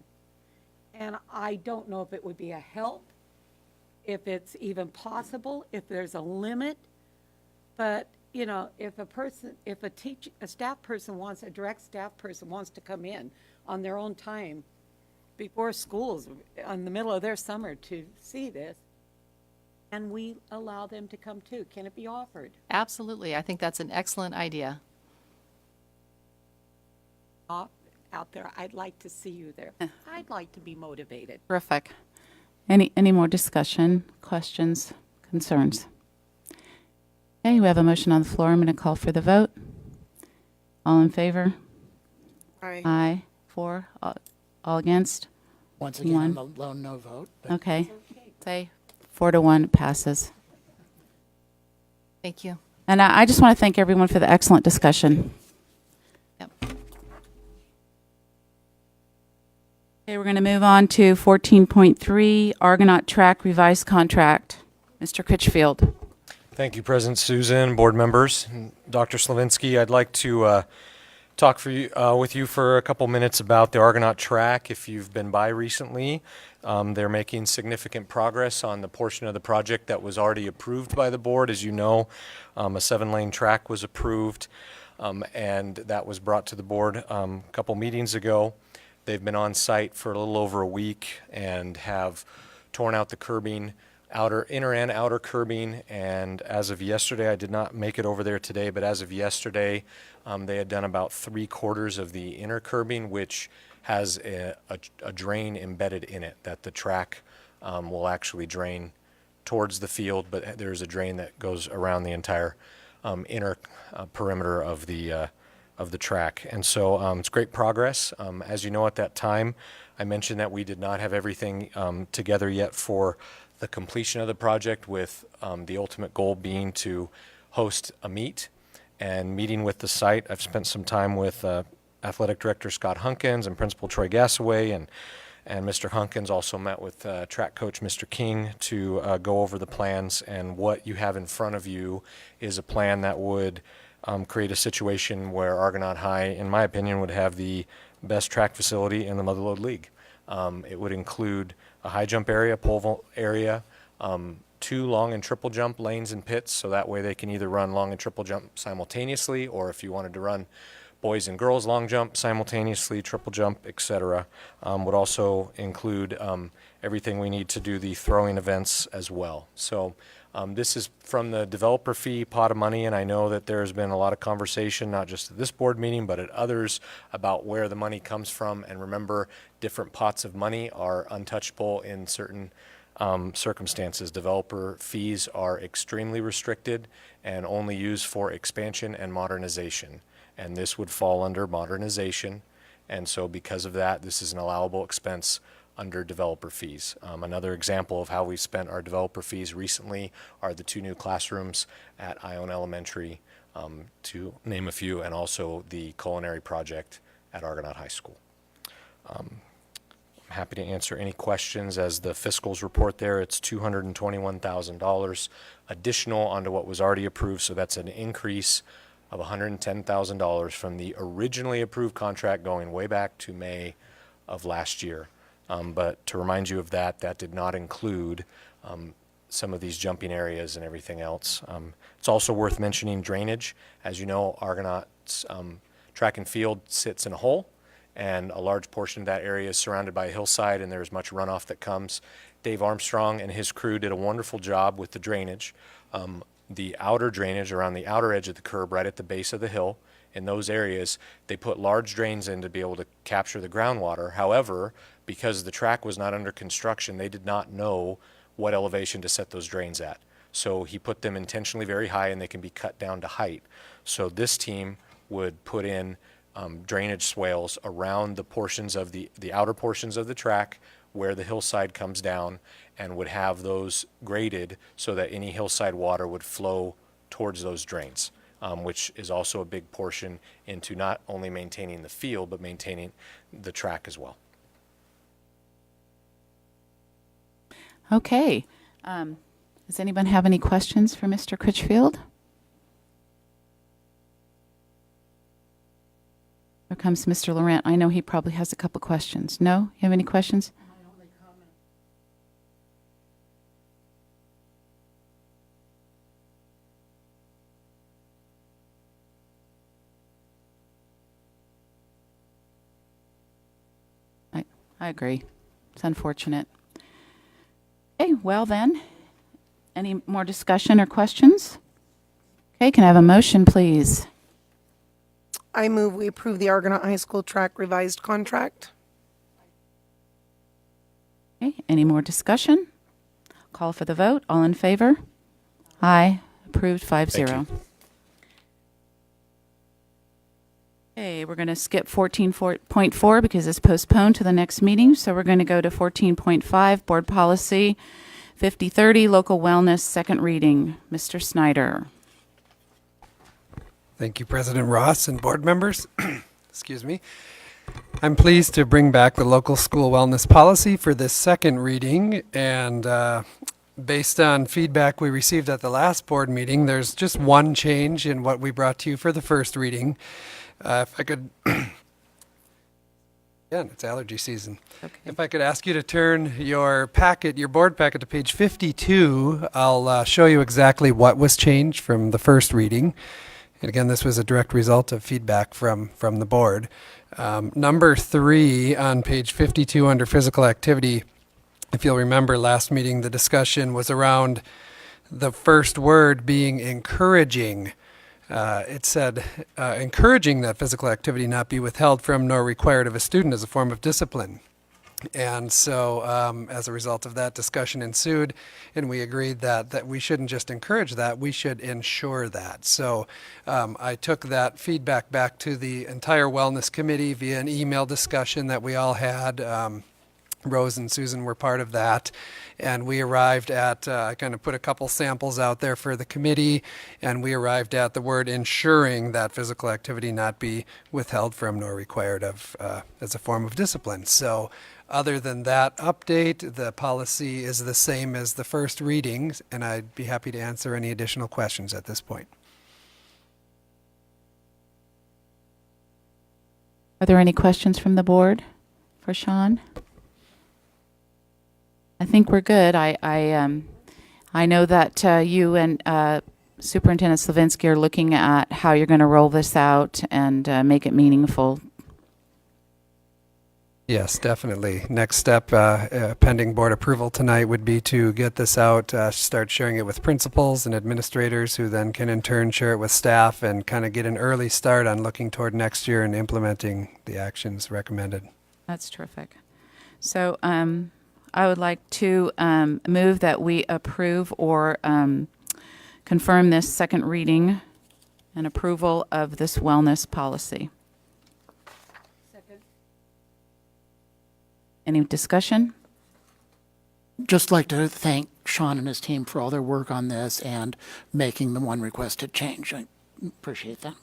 And I don't know if it would be a help, if it's even possible, if there's a limit. But, if a staff person wants, a direct staff person wants to come in on their own time before schools, in the middle of their summer to see this, and we allow them to come too. Can it be offered? Absolutely. I think that's an excellent idea. Out there, I'd like to see you there. I'd like to be motivated. terrific. Any more discussion, questions, concerns? Okay, we have a motion on the floor. I'm going to call for the vote. All in favor? Aye. Aye. 4. All against? Once again, One. I'm a lone no vote. But Okay. Say 4-1, it passes. Thank you. And I just want to thank everyone for the excellent discussion. Yep. Okay, we're going to move on to 14.3, Argonaut Track Revised Contract. Mr. Critchfield. Thank you, President Susan, board members, and Dr. Slavinsky. I'd like to talk with you for a couple minutes about the Argonaut track. If you've been by recently, they're making significant progress on the portion of the project that was already approved by the board. As you know, a 7-lane track was approved, and that was brought to the board a couple meetings ago. They've been on site for a little over a week and have torn out the curbing, inner and outer curbing, and as of yesterday, I did not make it over there today, but as of yesterday, they had done about 3/4 of the inner curbing, which has a drain embedded in it that the track will actually drain towards the field, but there's a drain that goes around the entire inner perimeter of the track. And so it's great progress. As you know, at that time, I mentioned that we did not have everything together yet for the completion of the project, with the ultimate goal being to host a meet and meeting with the site. I've spent some time with Athletic Director Scott Hunkins and Principal Troy Gassaway, and Mr. Hunkins also met with track coach Mr. King to go over the plans. And what you have in front of you is a plan that would create a situation where Argonaut High, in my opinion, would have the best track facility in the Motherlode League. It would include a high jump area, pole vault area, 2 long and triple jump lanes and pits, so that way they can either run long and triple jump simultaneously, or if you wanted to run boys and girls long jump simultaneously, triple jump, etc. Would also include everything we need to do the throwing events as well. So this is from the developer fee pot of money, and I know that there's been a lot of conversation, not just at this board meeting, but at others, about where the money comes from. And remember, different pots of money are untouchable in certain circumstances. Developer fees are extremely restricted and only used for expansion and modernization. And this would fall under modernization. And so because of that, this is an allowable expense under developer fees. Another example of how we spent our developer fees recently are the 2 new classrooms at Ione Elementary, to name a few, and also the culinary project at Argonaut High School. I'm happy to answer any questions. As the fiscals report there, it's $221,000 additional onto what was already approved, so that's an increase of $110,000 from the originally approved contract going way back to May of last year. But to remind you of that, that did not include some of these jumping areas and everything else. It's also worth mentioning drainage. As you know, Argonaut's track and field sits in a hole, and a large portion of that area is surrounded by a hillside, and there's much runoff that comes. Dave Armstrong and his crew did a wonderful job with the drainage. The outer drainage around the outer edge of the curb right at the base of the hill, in those areas, they put large drains in to be able to capture the groundwater. However, because the track was not under construction, they did not know what elevation to set those drains at. So he put them intentionally very high, and they can be cut down to height. So this team would put in drainage swales around the portions of the outer portions of the track where the hillside comes down, and would have those graded so that any hillside water would flow towards those drains, which is also a big portion into not only maintaining the field, but maintaining the track as well. Okay. Does anyone have any questions for Mr. Critchfield? Here comes Mr. Laurent. I know he probably has a couple questions. No? You have any questions? I agree. It's unfortunate. Okay, well then, any more discussion or questions? Okay, can I have a motion, please? I move we approve the Argonaut High School track revised contract. Okay, any more discussion? Call for the vote. All in favor? Aye. Approved 5-0. Okay, we're going to skip 14.4 because it's postponed to the next meeting. So we're going to go to 14.5, Board Policy 5030, Local Wellness, second reading. Mr. Snyder. Thank you, President Ross and board members. Excuse me. I'm pleased to bring back the local school wellness policy for this second reading. And based on feedback we received at the last board meeting, there's just one change in what we brought to you for the first reading. If I could, again, it's allergy season. Okay. If I could ask you to turn your packet, your board packet, to page 52, I'll show you exactly what was changed from the first reading. And again, this was a direct result of feedback from the board. Number 3 on page 52 under physical activity, if you'll remember last meeting, the discussion was around the first word being encouraging. It said, encouraging that physical activity not be withheld from nor required of a student as a form of discipline. And so as a result of that, discussion ensued, and we agreed that we shouldn't just encourage that, we should ensure that. So I took that feedback back to the entire wellness committee via an email discussion that we all had. Rose and Susan were part of that, and we arrived at, I kind of put a couple samples out there for the committee, and we arrived at the word ensuring that physical activity not be withheld from nor required of as a form of discipline. So other than that update, the policy is the same as the first reading, and I'd be happy to answer any additional questions at this point. Are there any questions from the board for Sean? I think we're good. I know that you and Superintendent Slavinsky are looking at how you're going to roll this out and make it meaningful. Yes, definitely. Next step, pending board approval tonight, would be to get this out, start sharing it with principals and administrators, who then can in turn share it with staff and kind of get an early start on looking toward next year and implementing the actions recommended. That's terrific. So I would like to move that we approve or confirm this second reading and approval of this wellness policy. Any discussion? Just like to thank Sean and his team for all their work on this and making the one requested change. I appreciate that.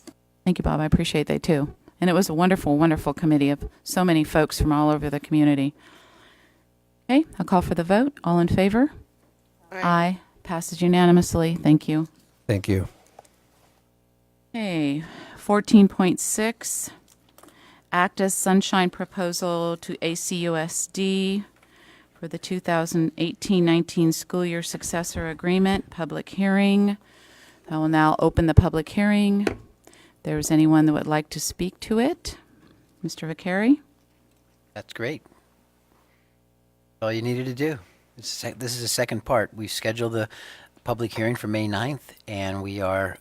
Thank you, Bob. I appreciate that too. And it was a wonderful, wonderful committee of so many folks from all over the community. Okay, I'll call for the vote. All in favor? Aye. Passes unanimously. Thank you. Thank you. Okay, 14.6, ACTA's Sunshine Proposal to ACUSD for the 2018-19 school year successor agreement, public hearing. I will now open the public hearing. If there's anyone that would like to speak to it. Mr. Vicari? That's great. All you needed to do. This is the second part. We've scheduled the public hearing for May 9th, and we are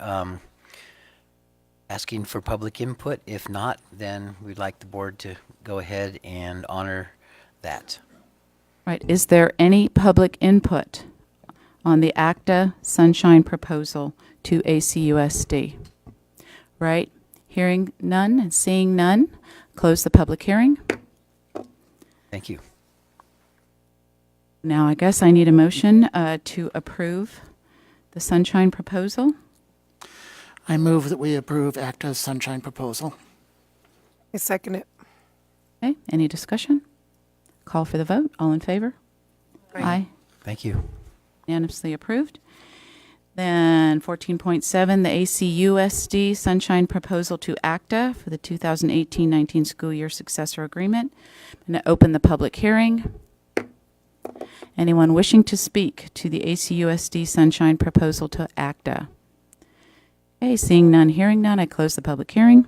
asking for public input. If not, then we'd like the board to go ahead and honor that. Right, is there any public input on the ACTA Sunshine Proposal to ACUSD? Right, hearing none and seeing none, close the public hearing. Thank you. Now, I guess I need a motion to approve the Sunshine Proposal. I move that we approve ACTA's Sunshine Proposal. I second it. Okay, any discussion? Call for the vote. All in favor? Aye. Thank you. Unanimously approved. Then 14.7, the ACUSD Sunshine Proposal to ACTA for the 2018-19 school year successor agreement. I'm going to open the public hearing. Anyone wishing to speak to the ACUSD Sunshine Proposal to ACTA? Okay, seeing none, hearing none, I close the public hearing.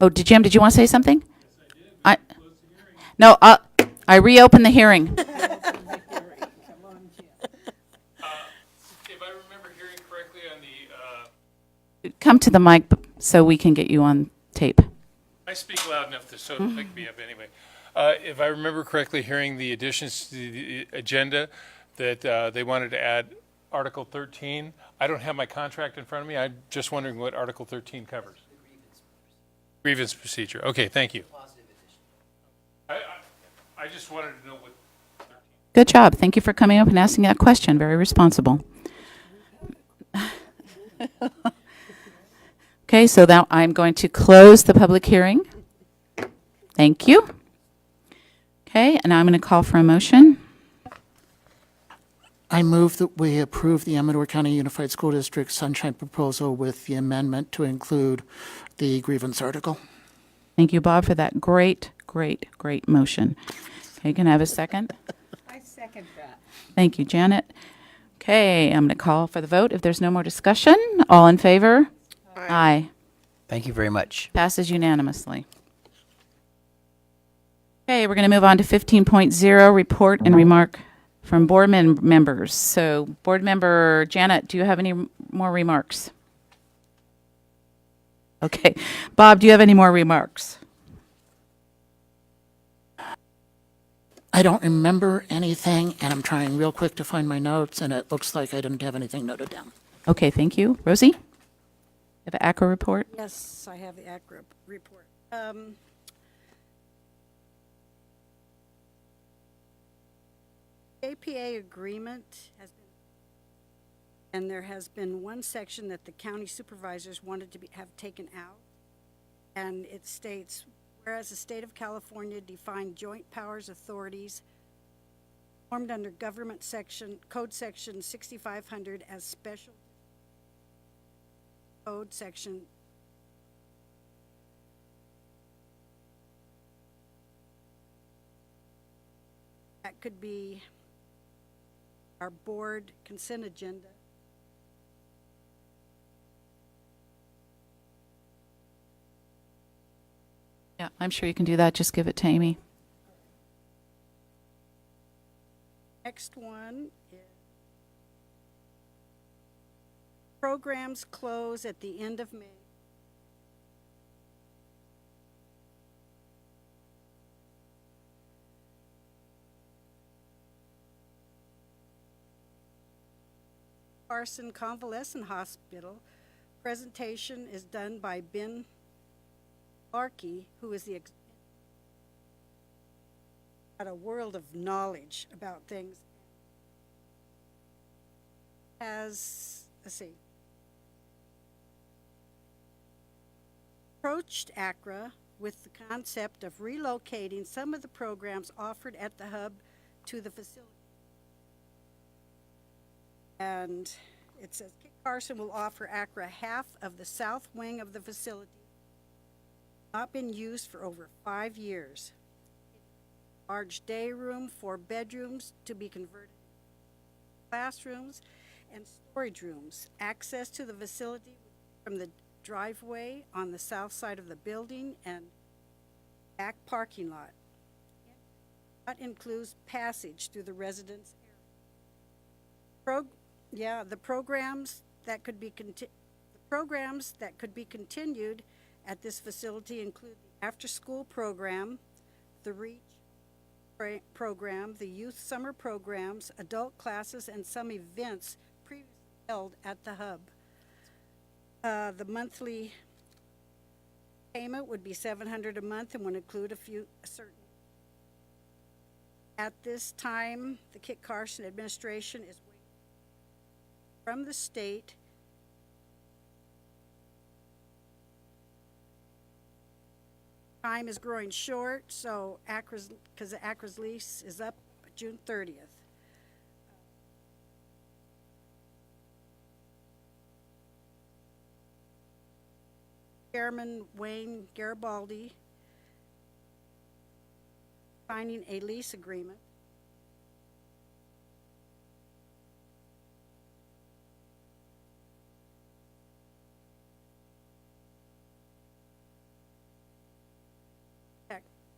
Oh, Jim, did you want to say something? Yes, I did. No, I reopen the hearing. If I remember hearing correctly on the, Come to the mic so we can get you on tape. I speak loud enough so it'll pick me up anyway. If I remember correctly, hearing the additions to the agenda that they wanted to add Article 13. I don't have my contract in front of me. I'm just wondering what Article 13 covers. Grievance procedure. Okay, thank you. I just wanted to know what. Good job. Thank you for coming up and asking that question. Very responsible. Okay, so now I'm going to close the public hearing. Thank you. Okay, and I'm going to call for a motion. I move that we approve the Amador County Unified School District Sunshine Proposal with the amendment to include the grievance article. Thank you, Bob, for that great, great, great motion. Okay, can I have a second? I second that. Thank you, Janet. Okay, I'm going to call for the vote. If there's no more discussion, all in favor? Aye. Thank you very much. Passes unanimously. Okay, we're going to move on to 15.0, report and remark from board members. So, board member Janet, do you have any more remarks? Okay. Bob, do you have any more remarks? I don't remember anything, and I'm trying real quick to find my notes, and it looks like I didn't have anything noted down. Okay, thank you. Rosie? You have an ACRA report? Yes, I have the ACRA report. APA agreement has been, and there has been one section that the county supervisors wanted to have taken out, and it states, whereas the state of California defined joint powers authorities formed under government section, code section 6500 as special code section that could be our board consent agenda. Yeah, I'm sure you can do that. Just give it to Amy. Next one is programs close at the end of May. Carson Convalescent Hospital. Presentation is done by Ben Larkey, who is the got a world of knowledge about things. Has, let's see, approached ACRA with the concept of relocating some of the programs offered at the hub to the facility. And it says Kit Carson will offer ACRA half of the south wing of the facility. Not been used for over 5 years. Large day room, 4 bedrooms to be converted to classrooms and storage rooms. Access to the facility from the driveway on the south side of the building and back parking lot. That includes passage through the residence area. The programs that could be continued at this facility include the after-school program, the REACH program, the youth summer programs, adult classes, and some events previously held at the hub. The monthly payment would be $700 a month and would include certain. At this time, the Kit Carson administration is waiting from the state time is growing short, so because ACRA's lease is up June 30th. Chairman Wayne Garibaldi signing a lease agreement.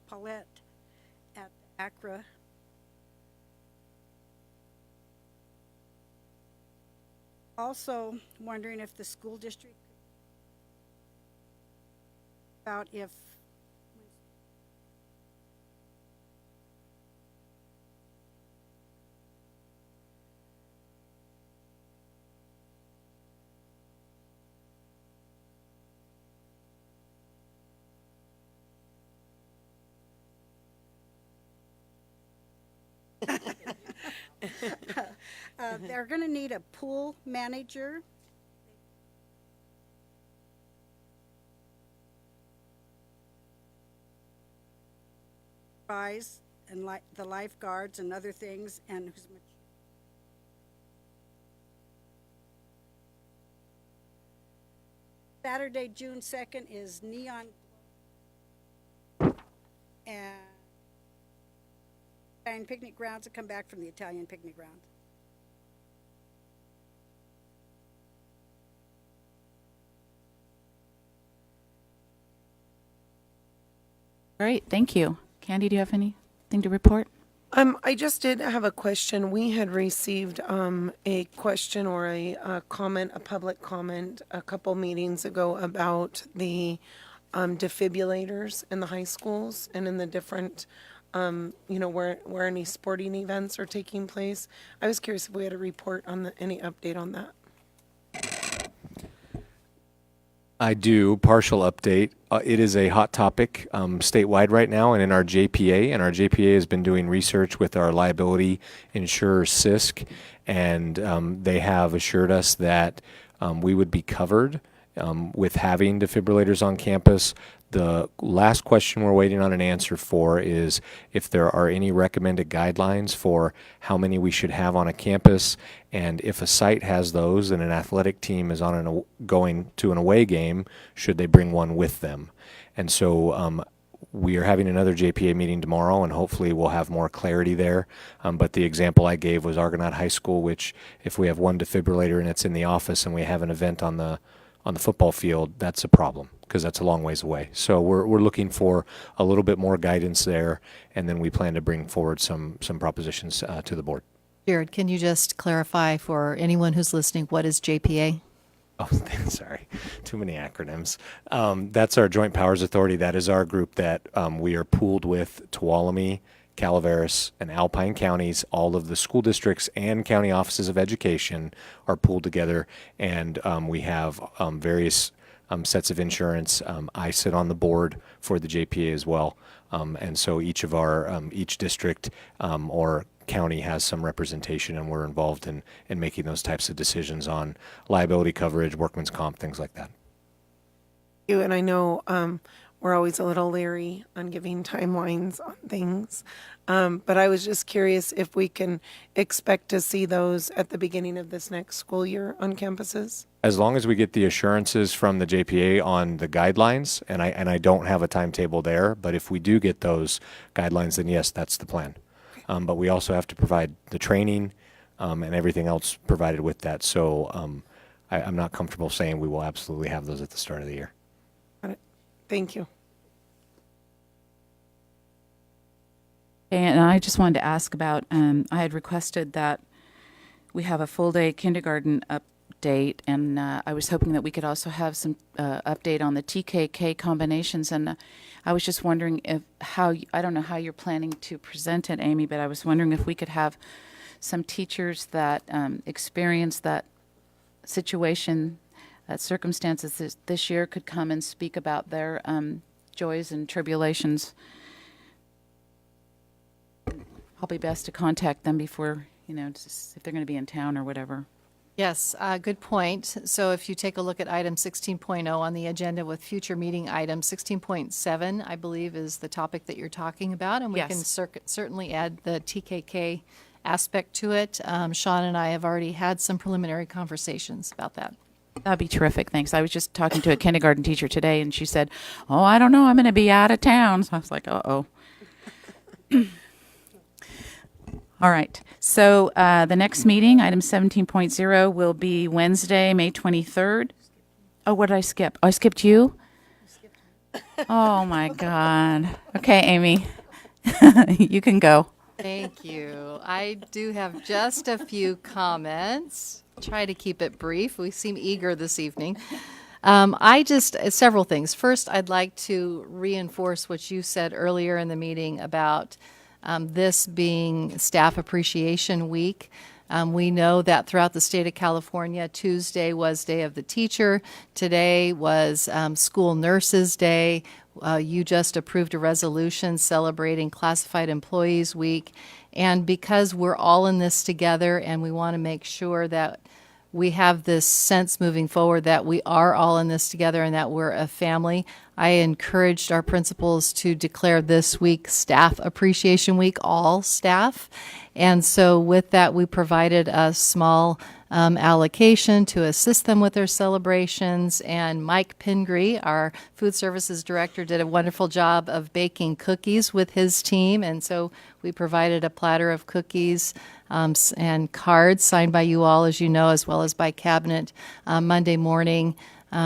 Paulette at ACRA. Also wondering if the school district about if they're going to need a pool manager. And the lifeguards and other things, and who's Saturday, June 2nd is Neon and Italian picnic grounds to come back from the Italian picnic grounds. Great, thank you. Candy, do you have anything to report? I just did have a question. We had received a question or a comment, a public comment, a couple meetings ago about the defibrillators in the high schools and in the different, where any sporting events are taking place. I was curious if we had a report on any update on that. I do. Partial update. It is a hot topic statewide right now and in our JPA. And our JPA has been doing research with our liability insurer, CISC. And they have assured us that we would be covered with having defibrillators on campus. The last question we're waiting on an answer for is if there are any recommended guidelines for how many we should have on a campus, and if a site has those and an athletic team is on going to an away game, should they bring one with them? And so we are having another JPA meeting tomorrow, and hopefully we'll have more clarity there. But the example I gave was Argonaut High School, which if we have one defibrillator and it's in the office and we have an event on the football field, that's a problem, because that's a long ways away. So we're looking for a little bit more guidance there, and then we plan to bring forward some propositions to the board. Jared, can you just clarify for anyone who's listening, what is JPA? Oh, sorry. Too many acronyms. That's our Joint Powers Authority. That is our group that we are pooled with Tuolumne, Calaveras, and Alpine counties. All of the school districts and county offices of education are pooled together, and we have various sets of insurance. I sit on the board for the JPA as well. And so each district or county has some representation, and we're involved in making those types of decisions on liability coverage, workman's comp, things like that. And I know we're always a little leery on giving timelines on things, but I was just curious if we can expect to see those at the beginning of this next school year on campuses. As long as we get the assurances from the JPA on the guidelines, and I don't have a timetable there, but if we do get those guidelines, then yes, that's the plan. But we also have to provide the training and everything else provided with that. So I'm not comfortable saying we will absolutely have those at the start of the year. Got it. Thank you. And I just wanted to ask about, I had requested that we have a full day kindergarten update, and I was hoping that we could also have some update on the TKK combinations. And I was just wondering I don't know how you're planning to present it, Amy, but I was wondering if we could have some teachers that experience that situation, that circumstances this year could come and speak about their joys and tribulations. Probably best to contact them before, if they're going to be in town or whatever. Yes, good point. So if you take a look at item 16.0 on the agenda with future meeting items, 16.7, I believe, is the topic that you're talking about, and we can certainly add the TKK aspect to it. Sean and I have already had some preliminary conversations about that. That'd be terrific. Thanks. I was just talking to a kindergarten teacher today, and she said, "Oh, I don't know. I'm going to be out of town." So I was like, "Uh-oh." All right. So the next meeting, item 17.0, will be Wednesday, May 23rd. Oh, what did I skip? Oh, I skipped you? Oh, my God. Okay, Amy. You can go. Thank you. I do have just a few comments. Try to keep it brief. We seem eager this evening. Several things. First, I'd like to reinforce what you said earlier in the meeting about this being Staff Appreciation Week. We know that throughout the state of California, Tuesday was Day of the Teacher. Today was School Nurses Day. You just approved a resolution celebrating Classified Employees Week. And because we're all in this together and we want to make sure that we have this sense moving forward that we are all in this together and that we're a family, I encouraged our principals to declare this week Staff Appreciation Week, all staff. And so with that, we provided a small allocation to assist them with their celebrations. And Mike Pingree, our food services director, did a wonderful job of baking cookies with his team. And so we provided a platter of cookies and cards signed by you all, as you know, as well as by cabinet Monday morning,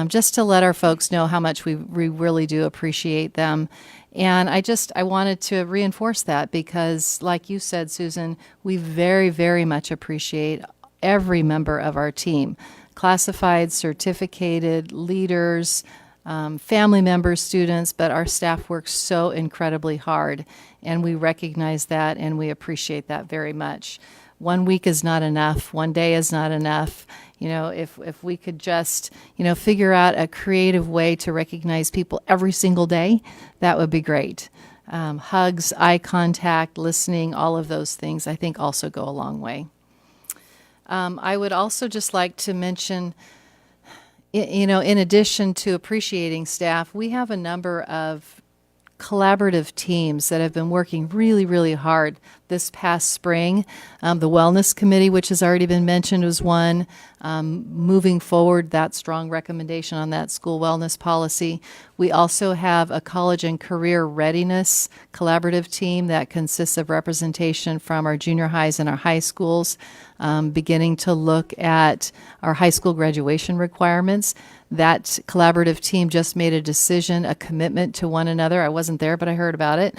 just to let our folks know how much we really do appreciate them. And I wanted to reinforce that because, like you said, Susan, we very, very much appreciate every member of our team, classified, certificated, leaders, family members, students, but our staff works so incredibly hard, and we recognize that and we appreciate that very much. 1 week is not enough. 1 day is not enough. If we could just, figure out a creative way to recognize people every single day, that would be great. Hugs, eye contact, listening, all of those things, I think also go a long way. I would also just like to mention, in addition to appreciating staff, we have a number of collaborative teams that have been working really, really hard this past spring. The Wellness Committee, which has already been mentioned, was one. Moving forward, that strong recommendation on that school wellness policy. We also have a college and career readiness collaborative team that consists of representation from our junior highs and our high schools, beginning to look at our high school graduation requirements. That collaborative team just made a decision, a commitment to one another. I wasn't there, but I heard about it,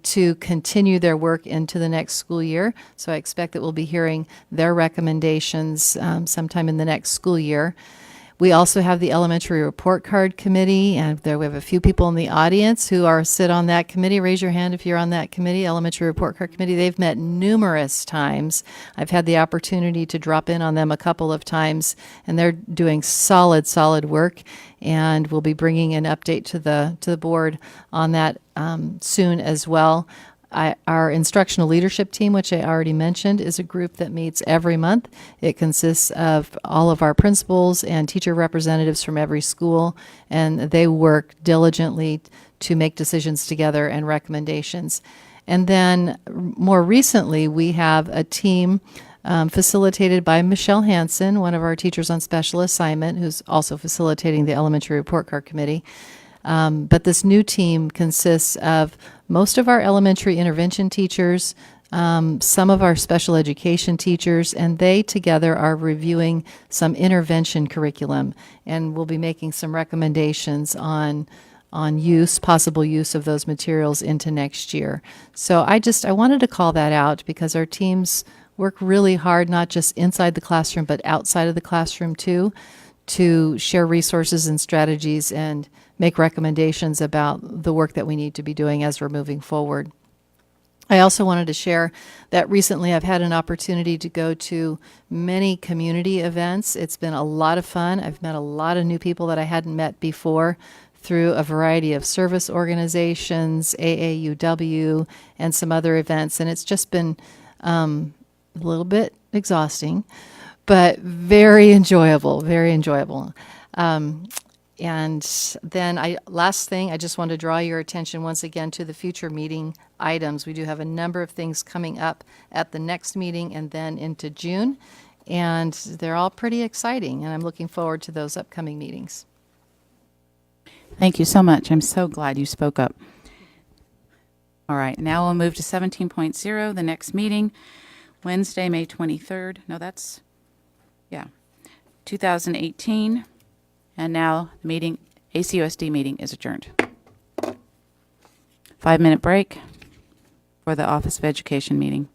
to continue their work into the next school year. So I expect that we'll be hearing their recommendations sometime in the next school year. We also have the Elementary Report Card Committee, and there we have a few people in the audience who sit on that committee. Raise your hand if you're on that committee, Elementary Report Card Committee. They've met numerous times. I've had the opportunity to drop in on them a couple of times, and they're doing solid work. And we'll be bringing an update to the board on that soon as well. Our instructional leadership team, which I already mentioned, is a group that meets every month. It consists of all of our principals and teacher representatives from every school, and they work diligently to make decisions together and recommendations. And then more recently, we have a team facilitated by Michelle Hansen, one of our teachers on special assignment, who's also facilitating the Elementary Report Card Committee. But this new team consists of most of our elementary intervention teachers, some of our special education teachers, and they together are reviewing some intervention curriculum, and we'll be making some recommendations on possible use of those materials into next year. So I wanted to call that out because our teams work really hard, not just inside the classroom, but outside of the classroom too, to share resources and strategies and make recommendations about the work that we need to be doing as we're moving forward. I also wanted to share that recently I've had an opportunity to go to many community events. It's been a lot of fun. I've met a lot of new people that I hadn't met before through a variety of service organizations, AAUW, and some other events. And it's just been a little bit exhausting, but very enjoyable, very enjoyable. And then last thing, I just want to draw your attention once again to the future meeting items. We do have a number of things coming up at the next meeting and then into June, and they're all pretty exciting, and I'm looking forward to those upcoming meetings. Thank you so much. I'm so glad you spoke up. All right, now we'll move to 17.0, the next meeting, Wednesday, May 23rd. No, 2018. And now the meeting, ACUSD meeting is adjourned. 5-minute break for the Office of Education meeting.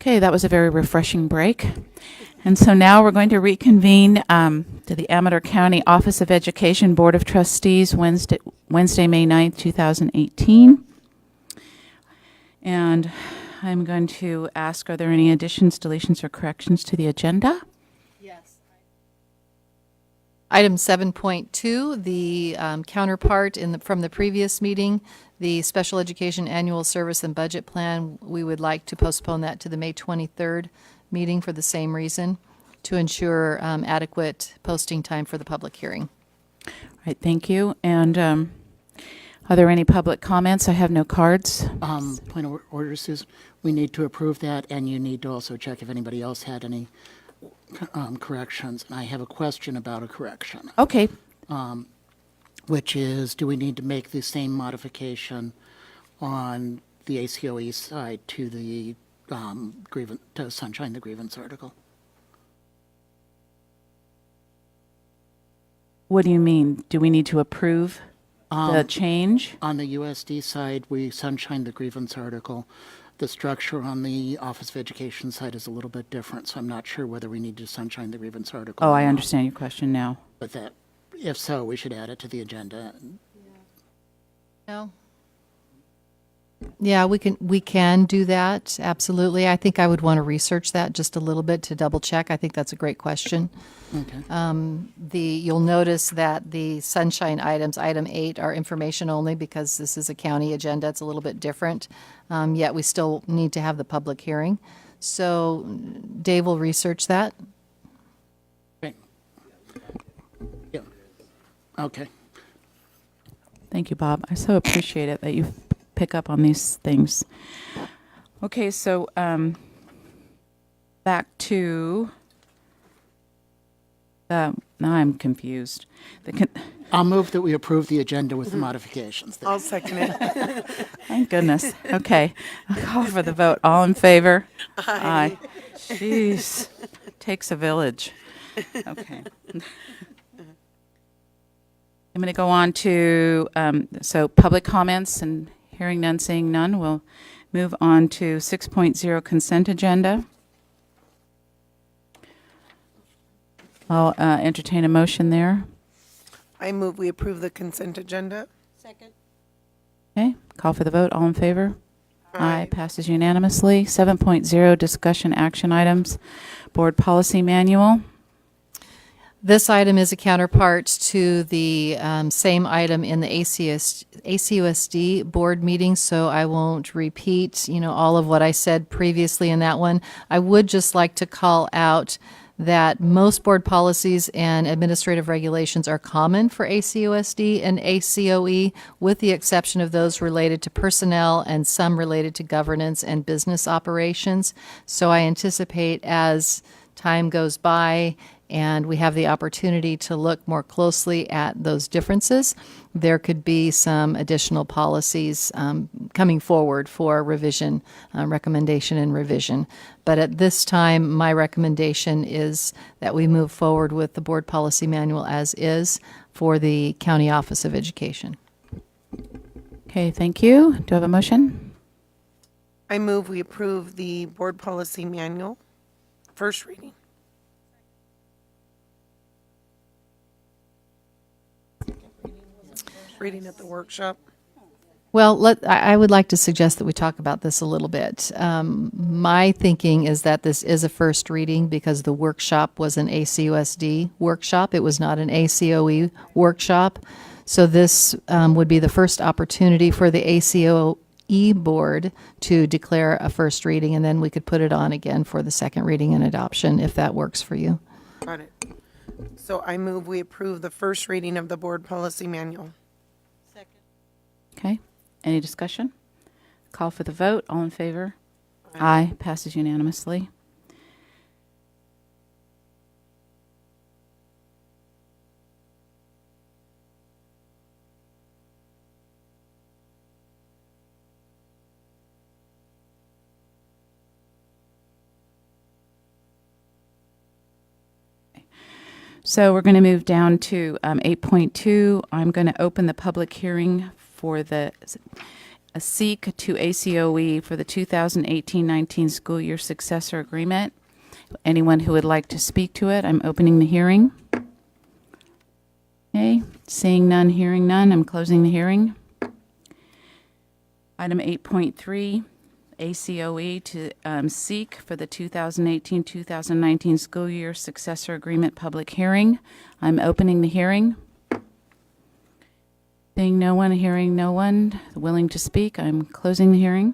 Okay, that was a very refreshing break. And so now we're going to reconvene to the Amador County Office of Education Board of Trustees Wednesday, May 9th, 2018. And I'm going to ask, are there any additions, deletions, or corrections to the agenda? Item 7.2, the counterpart from the previous meeting, the Special Education Annual Service and Budget Plan, we would like to postpone that to the May 23rd meeting for the same reason, to ensure adequate posting time for the public hearing. All right, thank you. And are there any public comments? I have no cards. Point of order, Susan. We need to approve that, and you need to also check if anybody else had any corrections. And I have a question about a correction, Okay. which is, do we need to make the same modification on the ACOE side to the to sunshine the grievance article? What do you mean? Do we need to approve the change? On the USD side, we sunshine the grievance article. The structure on the Office of Education side is a little bit different, so I'm not sure whether we need to sunshine the grievance article. Oh, or I not. understand your question now. But that, if so, we should add it to the agenda. No. Yeah, we can do that, absolutely. I think I would want to research that just a little bit to double check. I think that's a great question. Okay. You'll notice that the sunshine items, item 8, are information only because this is a county agenda. It's a little bit different, yet we still need to have the public hearing. So Dave will research that. Okay. Yeah. Okay. Thank you, Bob. I so appreciate it that you pick up on these things. Okay, so back to now I'm confused. I'll move that we approve the agenda with the modifications. I'll second it. Thank goodness. Okay, I'll call for the vote. All in favor? Aye. Jeez, takes a village. Okay. I'm going to go on to so public comments, and hearing none, seeing none, we'll move on to 6.0 consent agenda. I'll entertain a motion there. I move we approve the consent agenda. Second. Okay, call for the vote. All in favor? Aye. Passes unanimously. 7.0 discussion action items. Board policy manual. This item is a counterpart to the same item in the ACUSD board meeting, so I won't repeat, all of what I said previously in that one. I would just like to call out that most board policies and administrative regulations are common for ACUSD and ACOE, with the exception of those related to personnel and some related to governance and business operations. So I anticipate as time goes by and we have the opportunity to look more closely at those differences, there could be some additional policies coming forward for revision, recommendation and revision. But at this time, my recommendation is that we move forward with the board policy manual as is for the County Office of Education. Okay, thank you. Do I have a motion? I move we approve the board policy manual, first reading. Reading at the workshop. Well, I would like to suggest that we talk about this a little bit. My thinking is that this is a first reading because the workshop was an ACUSD workshop. It was not an ACOE workshop. So this would be the first opportunity for the ACOE board to declare a first reading, and then we could put it on again for the second reading and adoption if that works for you. Got it. So I move we approve the first reading of the board policy manual. Okay, any discussion? Call for the vote. All in favor? Aye. Passes unanimously. So we're going to move down to 8.2. I'm going to open the public hearing for the a SEEK to ACOE for the 2018-19 school year successor agreement. Anyone who would like to speak to it, I'm opening the hearing. Okay, seeing none, hearing none, I'm closing the hearing. Item 8.3, ACOE to SEEK for the 2018-2019 school year successor agreement public hearing. I'm opening the hearing. Seeing no one, hearing no one willing to speak, I'm closing the hearing.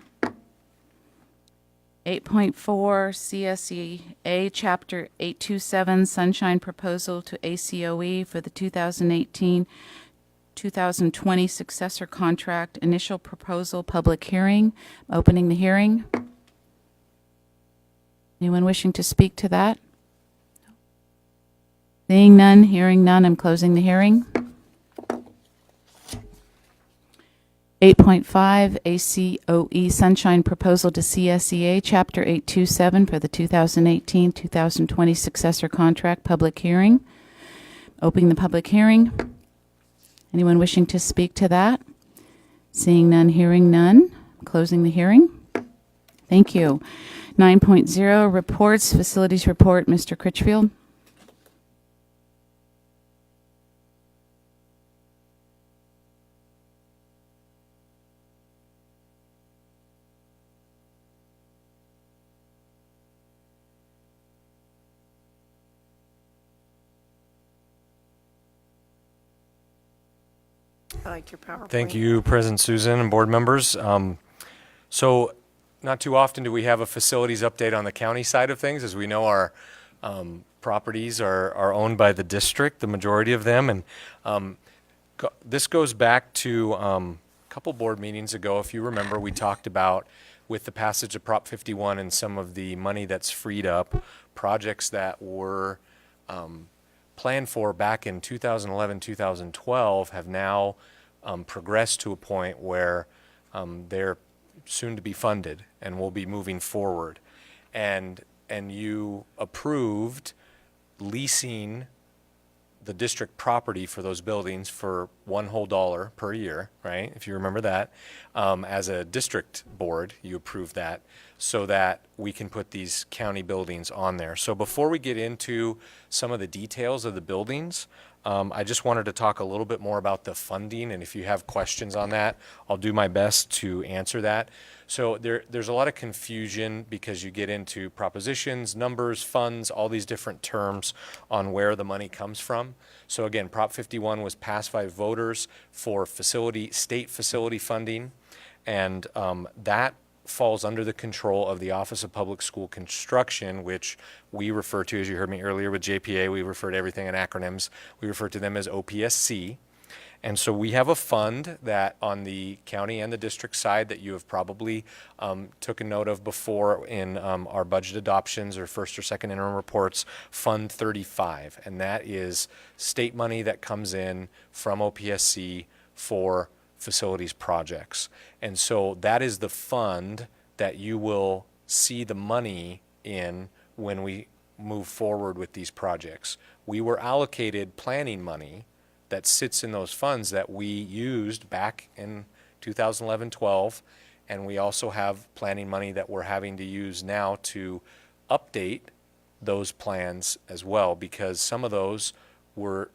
8.4 CSEA Chapter 827 Sunshine Proposal to ACOE for the 2018-2020 successor contract initial proposal public hearing. Opening the hearing. Anyone wishing to speak to that? Seeing none, hearing none, I'm closing the hearing. 8.5 ACOE Sunshine Proposal to CSEA Chapter 827 for the 2018-2020 successor contract public hearing. Opening the public hearing. Anyone wishing to speak to that? Seeing none, hearing none. Closing the hearing. Thank you. 9.0 Reports, Facilities Report, Mr. Critchfield. I like your PowerPoint. Thank you, President Susan and board members. So not too often do we have a facilities update on the county side of things. As we know, our properties are owned by the district, the majority of them. And this goes back to a couple board meetings ago. If you remember, we talked about, with the passage of Prop 51 and some of the money that's freed up, projects that were planned for back in 2011, 2012 have now progressed to a point where they're soon to be funded and will be moving forward. And you approved leasing the district property for those buildings for $1 whole per year, right? If you remember that. As a district board, you approved that so that we can put these county buildings on there. So before we get into some of the details of the buildings, I just wanted to talk a little bit more about the funding, and if you have questions on that, I'll do my best to answer that. So there's a lot of confusion because you get into propositions, numbers, funds, all these different terms on where the money comes from. So again, Prop 51 was passed by voters for state facility funding, and that falls under the control of the Office of Public School Construction, which we refer to, as you heard me earlier with JPA, we refer to everything in acronyms. We refer to them as OPSC. And so we have a fund that on the county and the district side that you have probably took a note of before in our budget adoptions or first or second interim reports, Fund 35. And that is state money that comes in from OPSC for facilities projects. And so that is the fund that you will see the money in when we move forward with these projects. We were allocated planning money that sits in those funds that we used back in 2011-12, and we also have planning money that we're having to use now to update those plans as well, because some of those were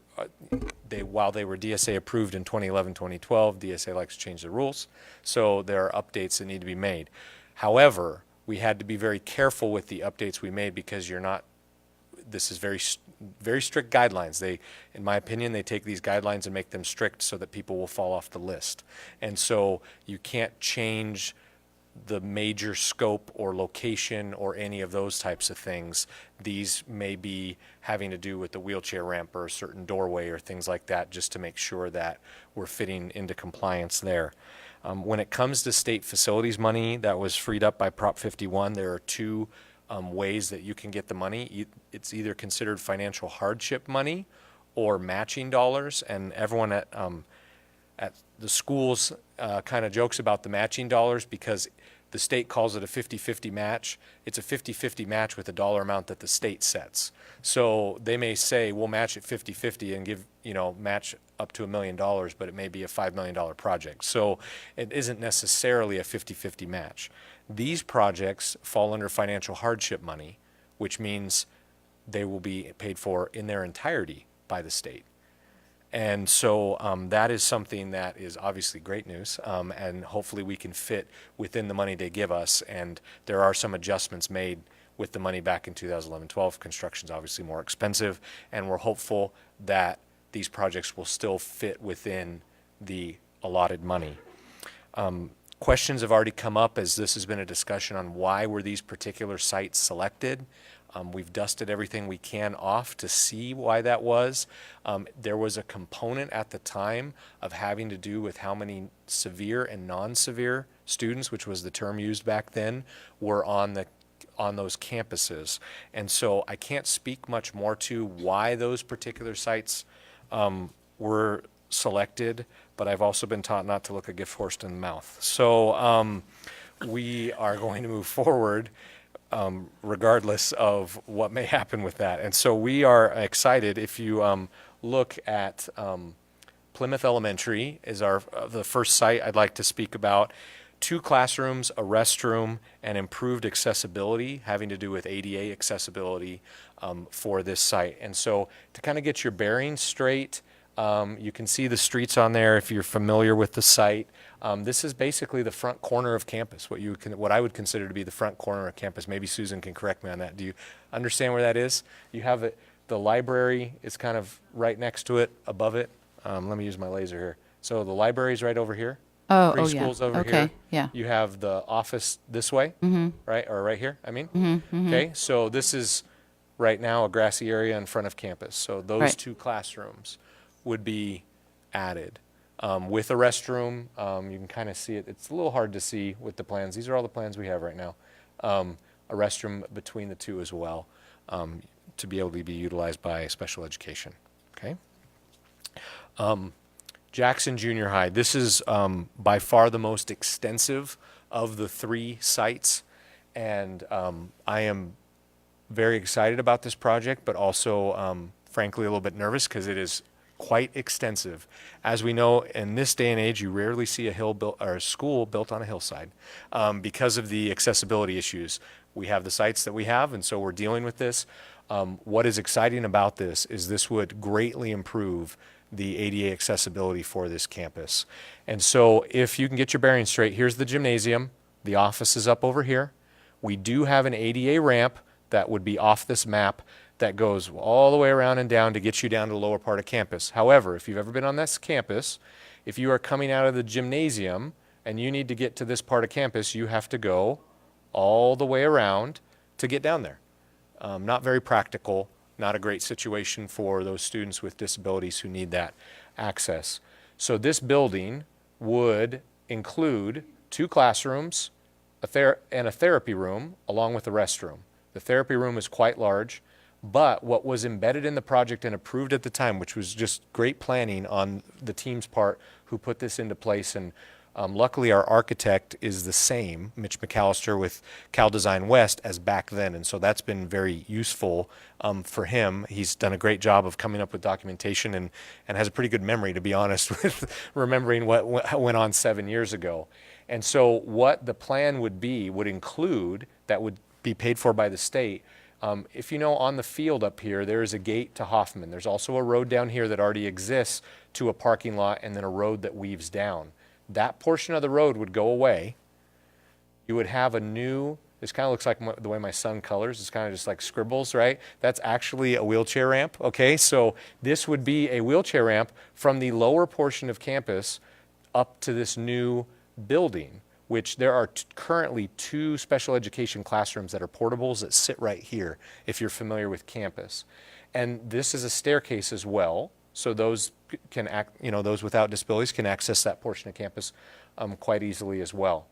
while they were DSA approved in 2011-2012, DSA likes to change the rules, so there are updates that need to be made. However, we had to be very careful with the updates we made because this is very strict guidelines. In my opinion, they take these guidelines and make them strict so that people will fall off the list. And so you can't change the major scope or location or any of those types of things. These may be having to do with the wheelchair ramp or a certain doorway or things like that, just to make sure that we're fitting into compliance there. When it comes to state facilities money that was freed up by Prop 51, there are two ways that you can get the money. It's either considered financial hardship money or matching dollars, and everyone at the schools kind of jokes about the matching dollars because the state calls it a 50-50 match. It's a 50-50 match with a dollar amount that the state sets. So they may say, we'll match it 50-50 and give, match up to $1 million, but it may be a $5 million project. So it isn't necessarily a 50-50 match. These projects fall under financial hardship money, which means they will be paid for in their entirety by the state. And so that is something that is obviously great news, and hopefully we can fit within the money they give us. And there are some adjustments made with the money back in 2011-12. Construction's obviously more expensive, and we're hopeful that these projects will still fit within the allotted money. Questions have already come up as this has been a discussion on why were these particular sites selected. We've dusted everything we can off to see why that was. There was a component at the time of having to do with how many severe and non-severe students, which was the term used back then, were on those campuses. And so I can't speak much more to why those particular sites were selected, but I've also been taught not to look a gift horse in the mouth. So we are going to move forward regardless of what may happen with that. And so we are excited. If you look at Plymouth Elementary is the first site I'd like to speak about. 2 classrooms, a restroom, and improved accessibility having to do with ADA accessibility for this site. And so to kind of get your bearings straight, you can see the streets on there if you're familiar with the site. This is basically the front corner of campus, what I would consider to be the front corner of campus. Maybe Susan can correct me on that. Do you understand where that is? You have it, the library is kind of right next to it, above it. Let me use my laser here. So the library is right over here. Oh, Preschool's over okay, here. yeah. You have the office this way, right? Or right here, I mean. Okay, so this is right now a grassy area in front of campus. So those Right. 2 classrooms would be added. With a restroom, you can kind of see it. It's a little hard to see with the plans. These are all the plans we have right now. A restroom between the 2 as well, to be able to be utilized by special education. Okay. Jackson Junior High. This is by far the most extensive of the 3 sites, and I am very excited about this project, but also, frankly, a little bit nervous because it is quite extensive. As we know, in this day and age, you rarely see a school built on a hillside because of the accessibility issues. We have the sites that we have, and so we're dealing with this. What is exciting about this is this would greatly improve the ADA accessibility for this campus. And so if you can get your bearings straight, here's the gymnasium. The office is up over here. We do have an ADA ramp that would be off this map that goes all the way around and down to get you down to the lower part of campus. However, if you've ever been on this campus, if you are coming out of the gymnasium and you need to get to this part of campus, you have to go all the way around to get down there. Not very practical, not a great situation for those students with disabilities who need that access. So this building would include 2 classrooms and a therapy room along with a restroom. The therapy room is quite large, but what was embedded in the project and approved at the time, which was just great planning on the team's part who put this into place, and luckily our architect is the same, Mitch McAllister with Cal Design West, as back then, and so that's been very useful for him. He's done a great job of coming up with documentation and has a pretty good memory, to be honest, with remembering what went on 7 years ago. And so what the plan would include, that would be paid for by the state. If you know, on the field up here, there is a gate to Hoffman. There's also a road down here that already exists to a parking lot, and then a road that weaves down. That portion of the road would go away. You would have a new, this kind of looks like the way my son colors. It's kind of just like scribbles, right? That's actually a wheelchair ramp, okay? So this would be a wheelchair ramp from the lower portion of campus up to this new building, which there are currently 2 special education classrooms that are portables that sit right here, if you're familiar with campus. And this is a staircase as well, so those those without disabilities can access that portion of campus quite easily as well.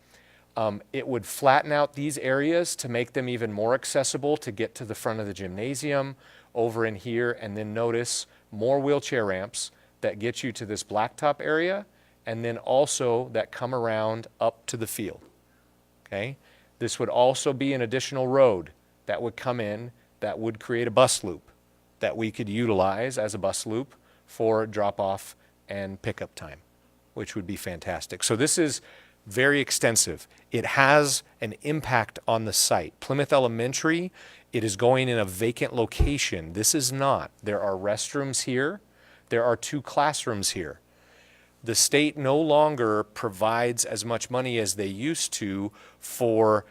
It would flatten out these areas to make them even more accessible to get to the front of the gymnasium over in here, and then notice more wheelchair ramps that get you to this blacktop area, and then also that come around up to the field, okay? This would also be an additional road that would come in that would create a bus loop that we could utilize as a bus loop for drop-off and pickup time, which would be fantastic. So this is very extensive. It has an impact on the site. Plymouth Elementary, it is going in a vacant location. This is not. There are restrooms here. There are 2 classrooms here. The state no longer provides as much money as they used to for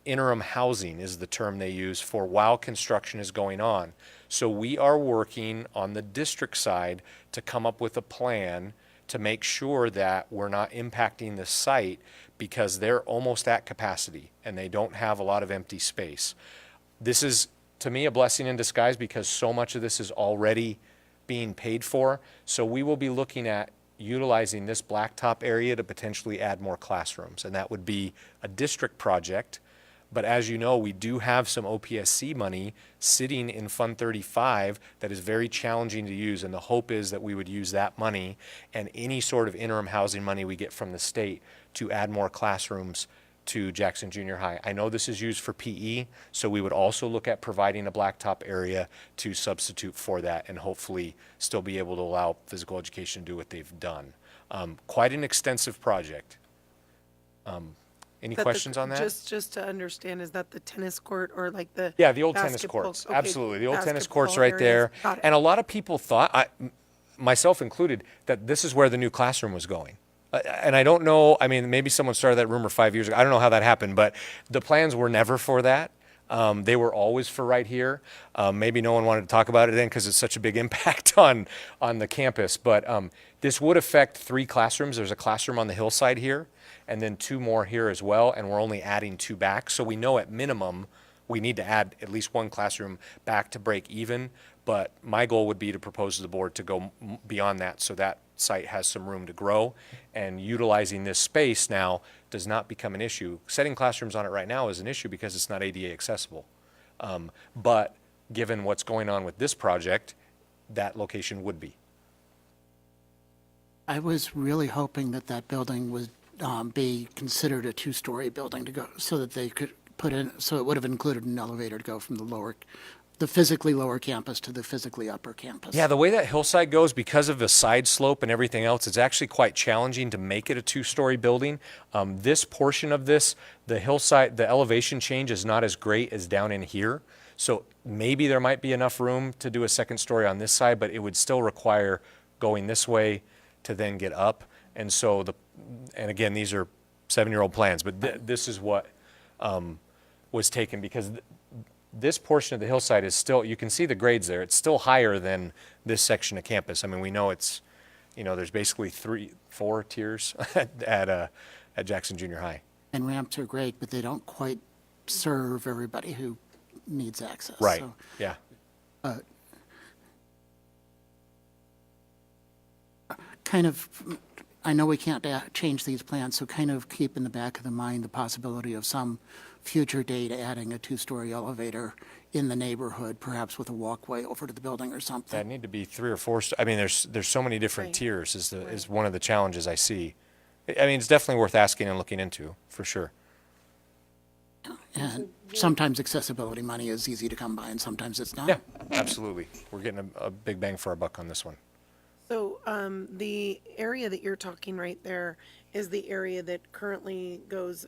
interim housing is the term they use for while construction is going on. So we are working on the district side to come up with a plan to make sure that we're not impacting the site because they're almost at capacity and they don't have a lot of empty space. This is, to me, a blessing in disguise because so much of this is already being paid for. So we will be looking at utilizing this blacktop area to potentially add more classrooms, and that would be a district project. But as you know, we do have some OPSC money sitting in Fund 35 that is very challenging to use, and the hope is that we would use that money and any sort of interim housing money we get from the state to add more classrooms to Jackson Junior High. I know this is used for PE, so we would also look at providing a blacktop area to substitute for that and hopefully still be able to allow physical education to do what they've done. Quite an extensive project. Any questions on that? Just to understand, is that the tennis court or like the Yeah, the old tennis basketball- courts. okay, Absolutely. The old tennis courts basketball right there. areas. Got it. And a lot of people thought, myself included, that this is where the new classroom was going. And I don't know, I mean, maybe someone started that rumor 5 years ago. I don't know how that happened, but the plans were never for that. They were always for right here. Maybe no one wanted to talk about it then because it's such a big impact on the campus. But this would affect 3 classrooms. There's a classroom on the hillside here, and then 2 more here as well, and we're only adding 2 back. So we know at minimum we need to add at least 1 classroom back to break even. But my goal would be to propose to the board to go beyond that so that site has some room to grow, and utilizing this space now does not become an issue. Setting classrooms on it right now is an issue because it's not ADA accessible. But given what's going on with this project, that location would be. I was really hoping that that building would be considered a 2-story building to go, so that they could put in, so it would have included an elevator to go from the physically lower campus to the physically upper campus. Yeah, the way that hillside goes, because of the side slope and everything else, it's actually quite challenging to make it a 2-story building. This portion of this, the hillside, the elevation change is not as great as down in here. So maybe there might be enough room to do a 2nd story on this side, but it would still require going this way to then get up. And so and again, these are 7-year-old plans, but this is what was taken because this portion of the hillside is still, you can see the grades there, it's still higher than this section of campus. I mean, we know it's, there's basically 4 tiers at Jackson Junior High. And ramps are great, but they don't quite serve everybody who needs access. Right, So, yeah. kind of, I know we can't change these plans, so kind of keep in the back of the mind the possibility of some future date adding a 2-story elevator in the neighborhood, perhaps with a walkway over to the building or something. That need to be 3 or 4. I mean, there's so many different tiers is one of the challenges I see. I mean, it's definitely worth asking and looking into, for sure. And sometimes accessibility money is easy to come by, and sometimes it's not. Yeah, absolutely. We're getting a big bang for our buck on this one. So the area that you're talking right there is the area that currently goes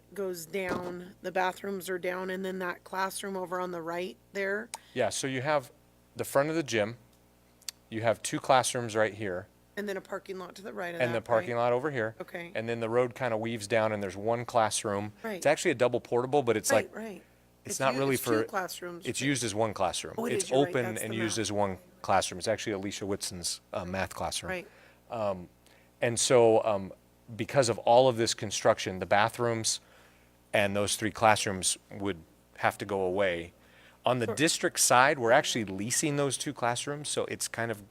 down, the bathrooms are down, and then that classroom over on the right there? Yeah, so you have the front of the gym, you have 2 classrooms right here, And then a parking lot to the right of and that, the parking right? lot over here. Okay. And then the road kind of weaves down, and there's 1 classroom. Right. It's actually a double portable, but it's like, Right. it's not really it's for. 2 classrooms. It's used as 1 classroom. Oh, it It's is, you're right, open that's and the used math. as 1 classroom. It's actually Alicia Whitson's math classroom. Right. And so, because of all of this construction, the bathrooms and those 3 classrooms would have to go away. On the district side, we're actually leasing those 2 classrooms, so it's kind of,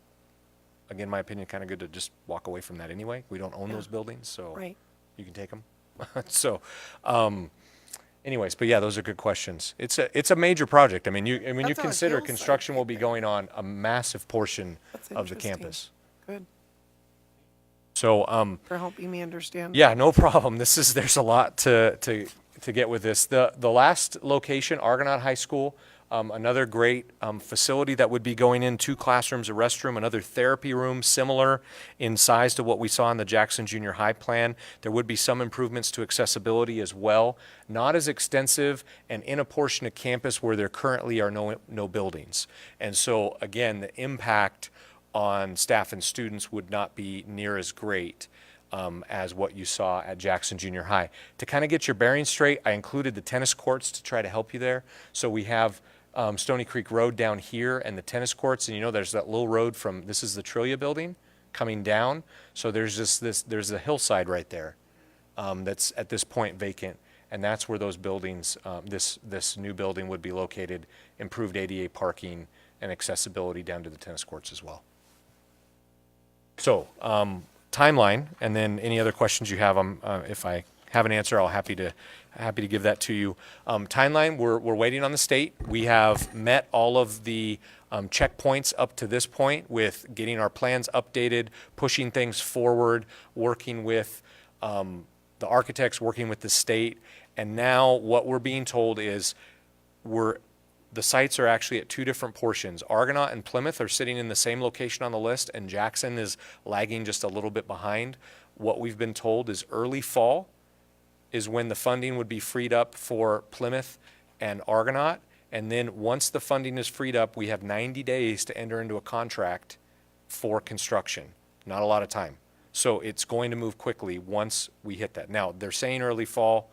again, in my opinion, kind of good to just walk away from that anyway. We don't own those buildings, so Right. you can take them. So, anyways, but yeah, those are good questions. It's a major project. I mean, you That's on a consider hillside construction will right be there. going on a massive portion That's of the interesting. campus. Good, So, for helping me understand. yeah, no problem. There's a lot to get with this. The last location, Argonaut High School, Another great facility that would be going in, 2 classrooms, a restroom, another therapy room, similar in size to what we saw in the Jackson Junior High plan. There would be some improvements to accessibility as well, not as extensive and in a portion of campus where there currently are no buildings. And so again, the impact on staff and students would not be near as great as what you saw at Jackson Junior High. To kind of get your bearings straight, I included the tennis courts to try to help you there. So we have Stony Creek Road down here and the tennis courts, and you know there's that little road from, this is the Trillia building coming down. So there's there's a hillside right there that's at this point vacant, and that's where those buildings, this new building would be located, improved ADA parking and accessibility down to the tennis courts as well. So timeline, and then any other questions you have, if I have an answer, I'll happy to give that to you. Timeline, we're waiting on the state. We have met all of the checkpoints up to this point with getting our plans updated, pushing things forward, working with the architects, working with the state, and now what we're being told is the sites are actually at 2 different portions. Argonaut and Plymouth are sitting in the same location on the list, and Jackson is lagging just a little bit behind. What we've been told is early fall is when the funding would be freed up for Plymouth and Argonaut. And then once the funding is freed up, we have 90 days to enter into a contract for construction. Not a lot of time. So it's going to move quickly once we hit that. Now, they're saying early fall.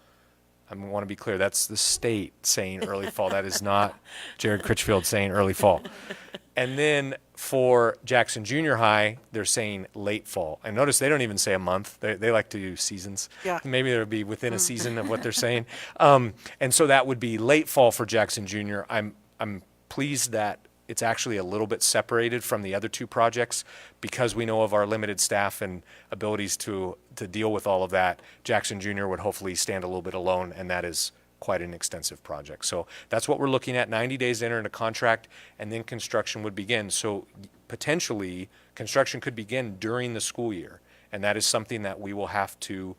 I want to be clear, that's the state saying early fall. That is not Jared Critchfield saying early fall. And then for Jackson Junior High, they're saying late fall. And notice they don't even say a month. They like to do seasons. Yeah. Maybe it'll be within a season of what they're saying. And so that would be late fall for Jackson Junior. I'm pleased that it's actually a little bit separated from the other 2 projects because we know of our limited staff and abilities to deal with all of that. Jackson Junior would hopefully stand a little bit alone, and that is quite an extensive project. So that's what we're looking at, 90 days to enter into contract, and then construction would begin. So potentially, construction could begin during the school year, and that is something that we will have to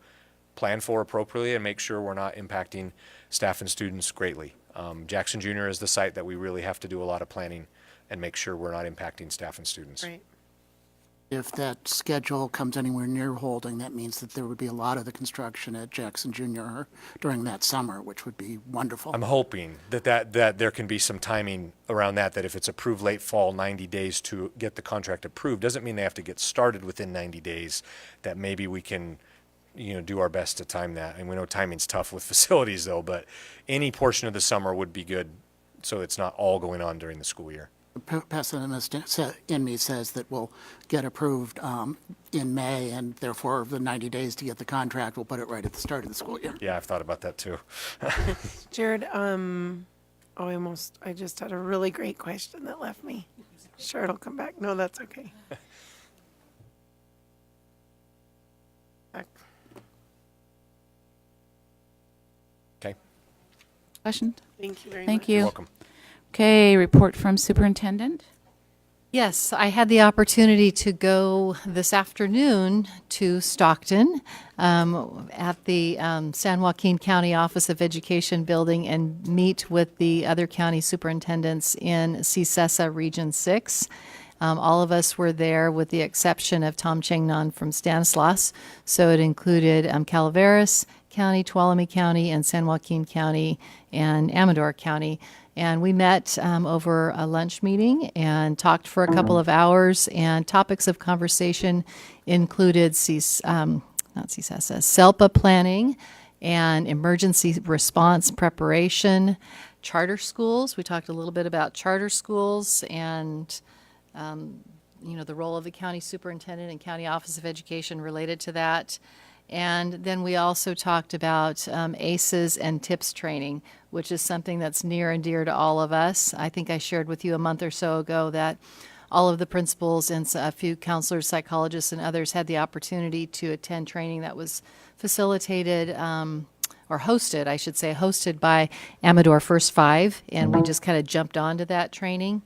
plan for appropriately and make sure we're not impacting staff and students greatly. Jackson Junior is the site that we really have to do a lot of planning and make sure we're not impacting staff and students. Right. If that schedule comes anywhere near holding, that means that there would be a lot of the construction at Jackson Junior during that summer, which would be wonderful. I'm hoping that there can be some timing around that if it's approved late fall, 90 days to get the contract approved. Doesn't mean they have to get started within 90 days, that maybe we can do our best to time that. And we know timing's tough with facilities though, but any portion of the summer would be good so it's not all going on during the school year. Pessimist in me says that we'll get approved in May, and therefore the 90 days to get the contract, we'll put it right at the start of the school year. Yeah, I've thought about that too. Jared, I just had a really great question that left me. Sure, it'll come back. No, that's okay. Back. Okay. Question? Thank you very much. Thank you. You're welcome. Okay, report from superintendent. Yes, I had the opportunity to go this afternoon to Stockton at the San Joaquin County Office of Education building and meet with the other county superintendents in CSESA Region 6. All of us were there with the exception of Tom Chengnon from Stanislaus. So it included Calaveras County, Tuolumne County, and San Joaquin County, and Amador County. And we met over a lunch meeting and talked for a couple of hours, and topics of conversation included SELPA planning and emergency response preparation, charter schools. We talked a little bit about charter schools and the role of the county superintendent and county office of education related to that. And then we also talked about ACEs and TIPS training, which is something that's near and dear to all of us. I think I shared with you a month or so ago that all of the principals and a few counselors, psychologists, and others had the opportunity to attend training that was facilitated or hosted, I should say, hosted by Amador First Five, and we just kind of jumped onto that training.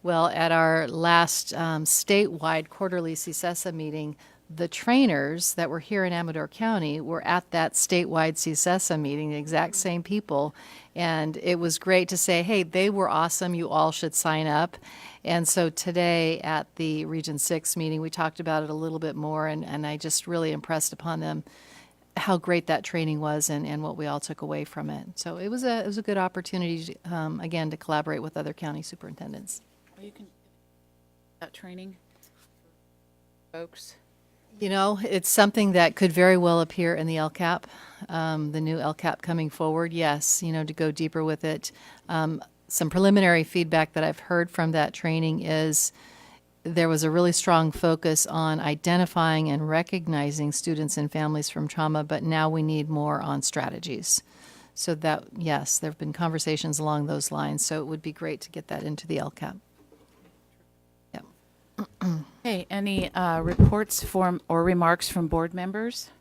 Well, at our last statewide quarterly CSESA meeting, the trainers that were here in Amador County were at that statewide CSESA meeting, the exact same people. And it was great to say, hey, they were awesome. You all should sign up. And so today at the Region 6 meeting, we talked about it a little bit more, and I just really impressed upon them how great that training was and what we all took away from it. So it was a good opportunity, again, to collaborate with other county superintendents. Or you can that training, folks. You know, it's something that could very well appear in the LCAP, the new LCAP coming forward. Yes, you know, to go deeper with it. Some preliminary feedback that I've heard from that training is there was a really strong focus on identifying and recognizing students and families from trauma, but now we need more on strategies. So that, yes, there have been conversations along those lines, so it would be great to get that into the LCAP. Yep. Hey, any reports or remarks from board members?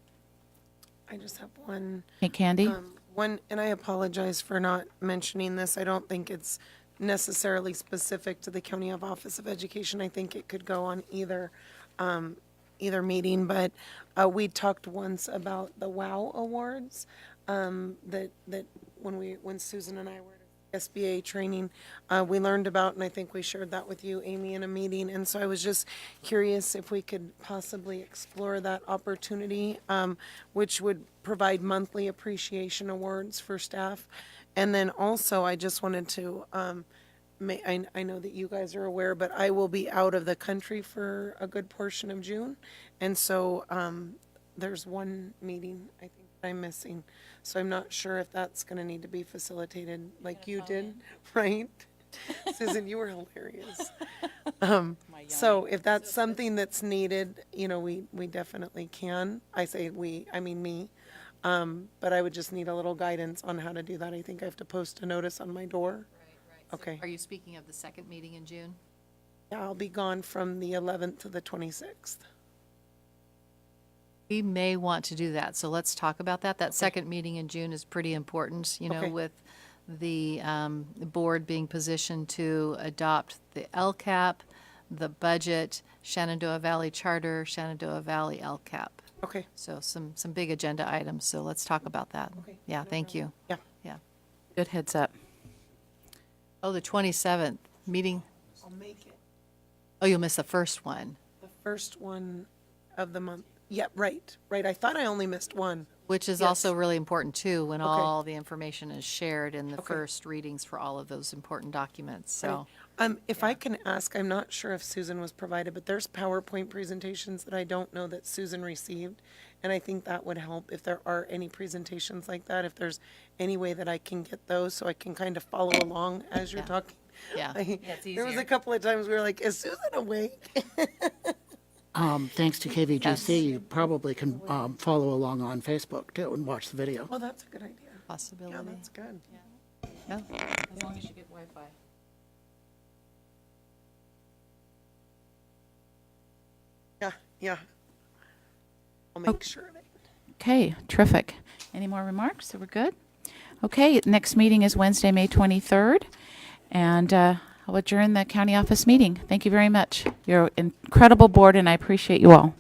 I just have one. Hey, Candy? One, and I apologize for not mentioning this. I don't think it's necessarily specific to the County Office of Education. I think it could go on either meeting, but we talked once about the WOW Awards, that when Susan and I were at SBA training, we learned about, and I think we shared that with you, Amy, in a meeting. And so I was just curious if we could possibly explore that opportunity, which would provide monthly appreciation awards for staff. And then also, I just wanted to, I know that you guys are aware, but I will be out of the country for a good portion of June. And so there's one meeting, I think, that I'm missing. So I'm not sure if that's going to need to be facilitated like you did, right? Susan, you were hilarious. So if that's something that's needed, you know, we definitely can. I say we, I mean me. But I would just need a little guidance on how to do that. I think I have to post a notice on my door. Right. Okay. So are you speaking of the second meeting in June? Yeah, I'll be gone from the 11th to the 26th. We may want to do that, so let's talk about that. That second meeting in June is pretty important, you know, Okay. with the board being positioned to adopt the LCAP, the budget, Shenandoah Valley Charter, Shenandoah Valley LCAP. Okay. So some big agenda items, so let's talk about that. Okay. Yeah, thank you. Yeah. Yeah. Good heads up. Oh, the 27th meeting. I'll make it. Oh, you'll miss the first one, The first one of the month. Yeah, right. I thought I only missed one. which is Yes. also really important too, when Okay. all the information is shared in the Okay. first readings for all of those important documents, so. If I can ask, I'm not sure if Susan was provided, but there's PowerPoint presentations that I don't know that Susan received. And I think that would help if there are any presentations like that, if there's any way that I can get those so I can kind of follow along as you're Yeah. talking. Yeah. It's There was easier. a couple of times we were like, is Susan awake? Thanks to KVGC, you probably can follow along on Facebook too and watch the video. Well, that's a good idea. Possibility. Yeah, that's good. Yeah. As long as you get Wi-Fi. Yeah. I'll make sure of it. Okay, terrific. Any more remarks? So we're good? Okay, next meeting is Wednesday, May 23rd, and I'll adjourn the county office meeting. Thank you very much. You're an incredible board, and I appreciate you all.